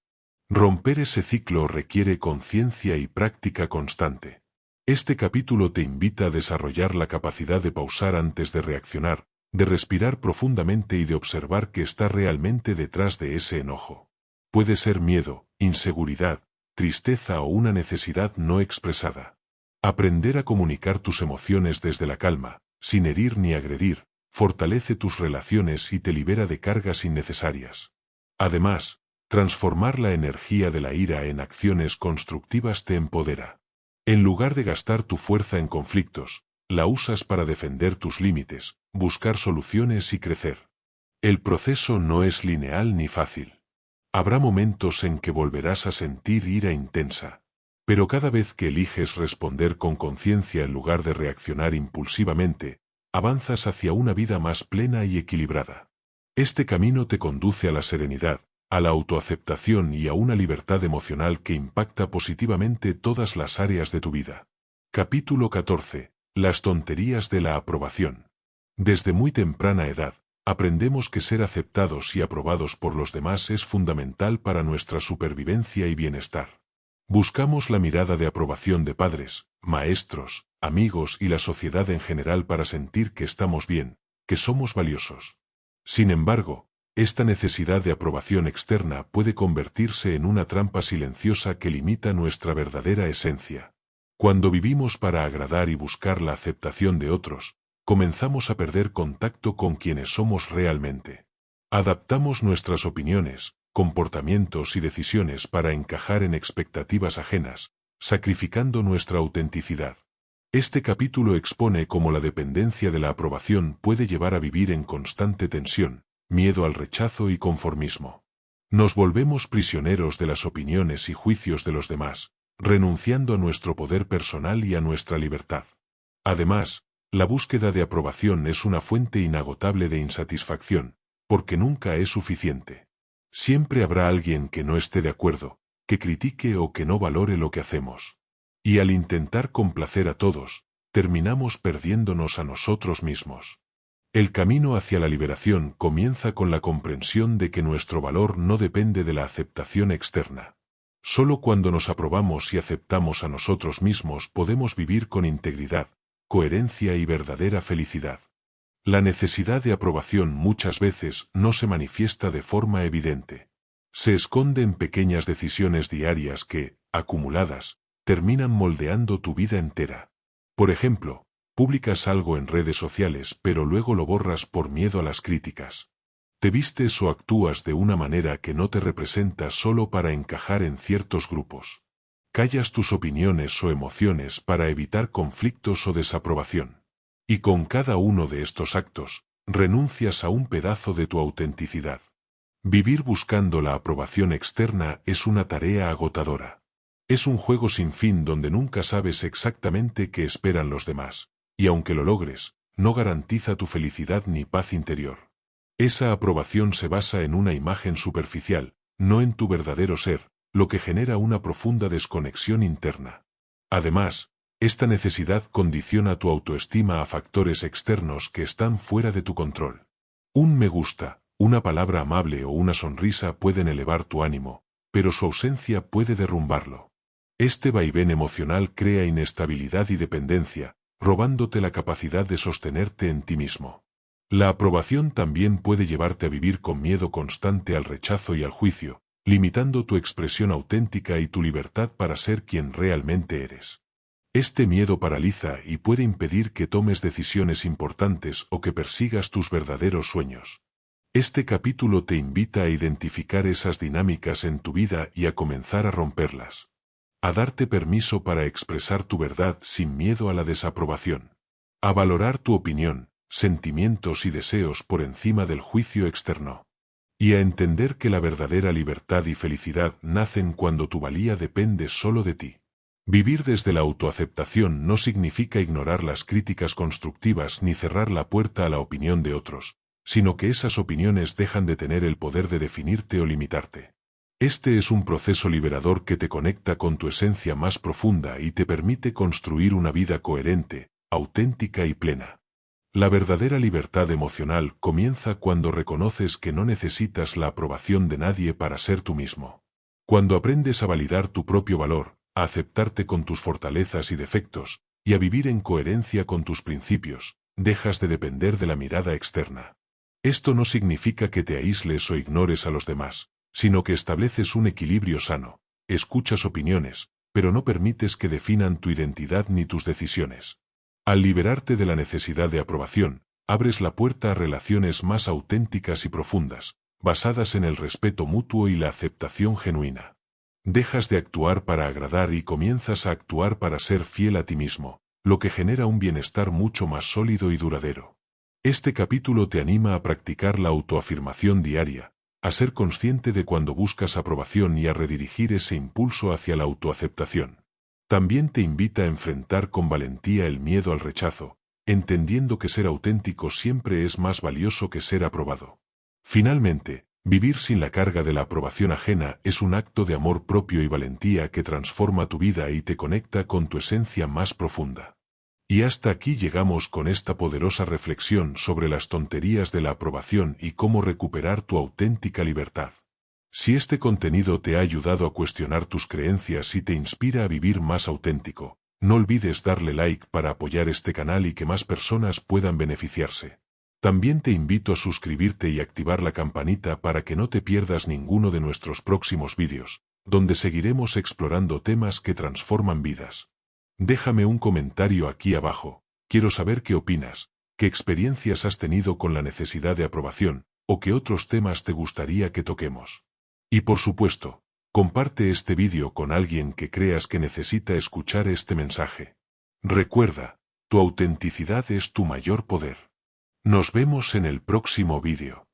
Romper ese ciclo requiere conciencia y práctica constante. Este capítulo te invita a desarrollar la capacidad de pausar antes de reaccionar, de respirar profundamente y de observar qué está realmente detrás de ese enojo. Puede ser miedo, inseguridad, tristeza o una necesidad no expresada. Aprender a comunicar tus emociones desde la calma, sin herir ni agredir, fortalece tus relaciones y te libera de cargas innecesarias. Además, Transformar la energía de la ira en acciones constructivas te empodera. En lugar de gastar tu fuerza en conflictos, la usas para defender tus límites, buscar soluciones y crecer. El proceso no es lineal ni fácil. Habrá momentos en que volverás a sentir ira intensa. Pero cada vez que eliges responder con conciencia en lugar de reaccionar impulsivamente, avanzas hacia una vida más plena y equilibrada. Este camino te conduce a la serenidad, a la autoaceptación y a una libertad emocional que impacta positivamente todas las áreas de tu vida. Capítulo 14. Las tonterías de la aprobación. Desde muy temprana edad, aprendemos que ser aceptados y aprobados por los demás es fundamental para nuestra supervivencia y bienestar. Buscamos la mirada de aprobación de padres, maestros, amigos y la sociedad en general para sentir que estamos bien, que somos valiosos. Sin embargo, esta necesidad de aprobación externa puede convertirse en una trampa silenciosa que limita nuestra verdadera esencia. Cuando vivimos para agradar y buscar la aceptación de otros, comenzamos a perder contacto con quienes somos realmente. Adaptamos nuestras opiniones, comportamientos y decisiones para encajar en expectativas ajenas, sacrificando nuestra autenticidad. Este capítulo expone cómo la dependencia de la aprobación puede llevar a vivir en constante tensión, miedo al rechazo y conformismo. Nos volvemos prisioneros de las opiniones y juicios de los demás, renunciando a nuestro poder personal y a nuestra libertad. Además, la búsqueda de aprobación es una fuente inagotable de insatisfacción, porque nunca es suficiente. Siempre habrá alguien que no esté de acuerdo, que critique o que no valore lo que hacemos. Y al intentar complacer a todos, terminamos perdiéndonos a nosotros mismos. El camino hacia la liberación comienza con la comprensión de que nuestro valor no depende de la aceptación externa. Solo cuando nos aprobamos y aceptamos a nosotros mismos podemos vivir con integridad, coherencia y verdadera felicidad. La necesidad de aprobación muchas veces no se manifiesta de forma evidente. Se esconde en pequeñas decisiones diarias que, acumuladas, terminan moldeando tu vida entera. Por ejemplo, publicas algo en redes sociales pero luego lo borras por miedo a las críticas. Te vistes o actúas de una manera que no te representa solo para encajar en ciertos grupos. Callas tus opiniones o emociones para evitar conflictos o desaprobación. Y con cada uno de estos actos, renuncias a un pedazo de tu autenticidad. Vivir buscando la aprobación externa es una tarea agotadora. Es un juego sin fin donde nunca sabes exactamente qué esperan los demás, y aunque lo logres, no garantiza tu felicidad ni paz interior. Esa aprobación se basa en una imagen superficial, no en tu verdadero ser, lo que genera una profunda desconexión interna. Además, esta necesidad condiciona tu autoestima a factores externos que están fuera de tu control. Un me gusta, una palabra amable o una sonrisa pueden elevar tu ánimo, pero su ausencia puede derrumbarlo. Este vaivén emocional crea inestabilidad y dependencia, robándote la capacidad de sostenerte en ti mismo. La aprobación también puede llevarte a vivir con miedo constante al rechazo y al juicio, limitando tu expresión auténtica y tu libertad para ser quien realmente eres. Este miedo paraliza y puede impedir que tomes decisiones importantes o que persigas tus verdaderos sueños. Este capítulo te invita a identificar esas dinámicas en tu vida y a comenzar a romperlas. A darte permiso para expresar tu verdad sin miedo a la desaprobación. A valorar tu opinión, sentimientos y deseos por encima del juicio externo. Y a entender que la verdadera libertad y felicidad nacen cuando tu valía depende solo de ti. Vivir desde la autoaceptación no significa ignorar las críticas constructivas ni cerrar la puerta a la opinión de otros, sino que esas opiniones dejan de tener el poder de definirte o limitarte. Este es un proceso liberador que te conecta con tu esencia más profunda y te permite construir una vida coherente, auténtica y plena. La verdadera libertad emocional comienza cuando reconoces que no necesitas la aprobación de nadie para ser tú mismo. Cuando aprendes a validar tu propio valor, a aceptarte con tus fortalezas y defectos, y a vivir en coherencia con tus principios, dejas de depender de la mirada externa. Esto no significa que te aísles o ignores a los demás, sino que estableces un equilibrio sano, escuchas opiniones, pero no permites que definan tu identidad ni tus decisiones. Al liberarte de la necesidad de aprobación, abres la puerta a relaciones más auténticas y profundas, basadas en el respeto mutuo y la aceptación genuina. Dejas de actuar para agradar y comienzas a actuar para ser fiel a ti mismo, lo que genera un bienestar mucho más sólido y duradero. Este capítulo te anima a practicar la autoafirmación diaria, a ser consciente de cuando buscas aprobación y a redirigir ese impulso hacia la autoaceptación. También te invita a enfrentar con valentía el miedo al rechazo, entendiendo que ser auténtico siempre es más valioso que ser aprobado. Finalmente, vivir sin la carga de la aprobación ajena es un acto de amor propio y valentía que transforma tu vida y te conecta con tu esencia más profunda. Y hasta aquí llegamos con esta poderosa reflexión sobre las tonterías de la aprobación y cómo recuperar tu auténtica libertad. Si este contenido te ha ayudado a cuestionar tus creencias y te inspira a vivir más auténtico, no olvides darle like para apoyar este canal y que más personas puedan beneficiarse. También te invito a suscribirte y activar la campanita para que no te pierdas ninguno de nuestros próximos vídeos, donde seguiremos explorando temas que transforman vidas. Déjame un comentario aquí abajo, quiero saber qué opinas, qué experiencias has tenido con la necesidad de aprobación, o qué otros temas te gustaría que toquemos. Y por supuesto, comparte este vídeo con alguien que creas que necesita escuchar este mensaje. Recuerda, tu autenticidad es tu mayor poder. Nos vemos en el próximo vídeo.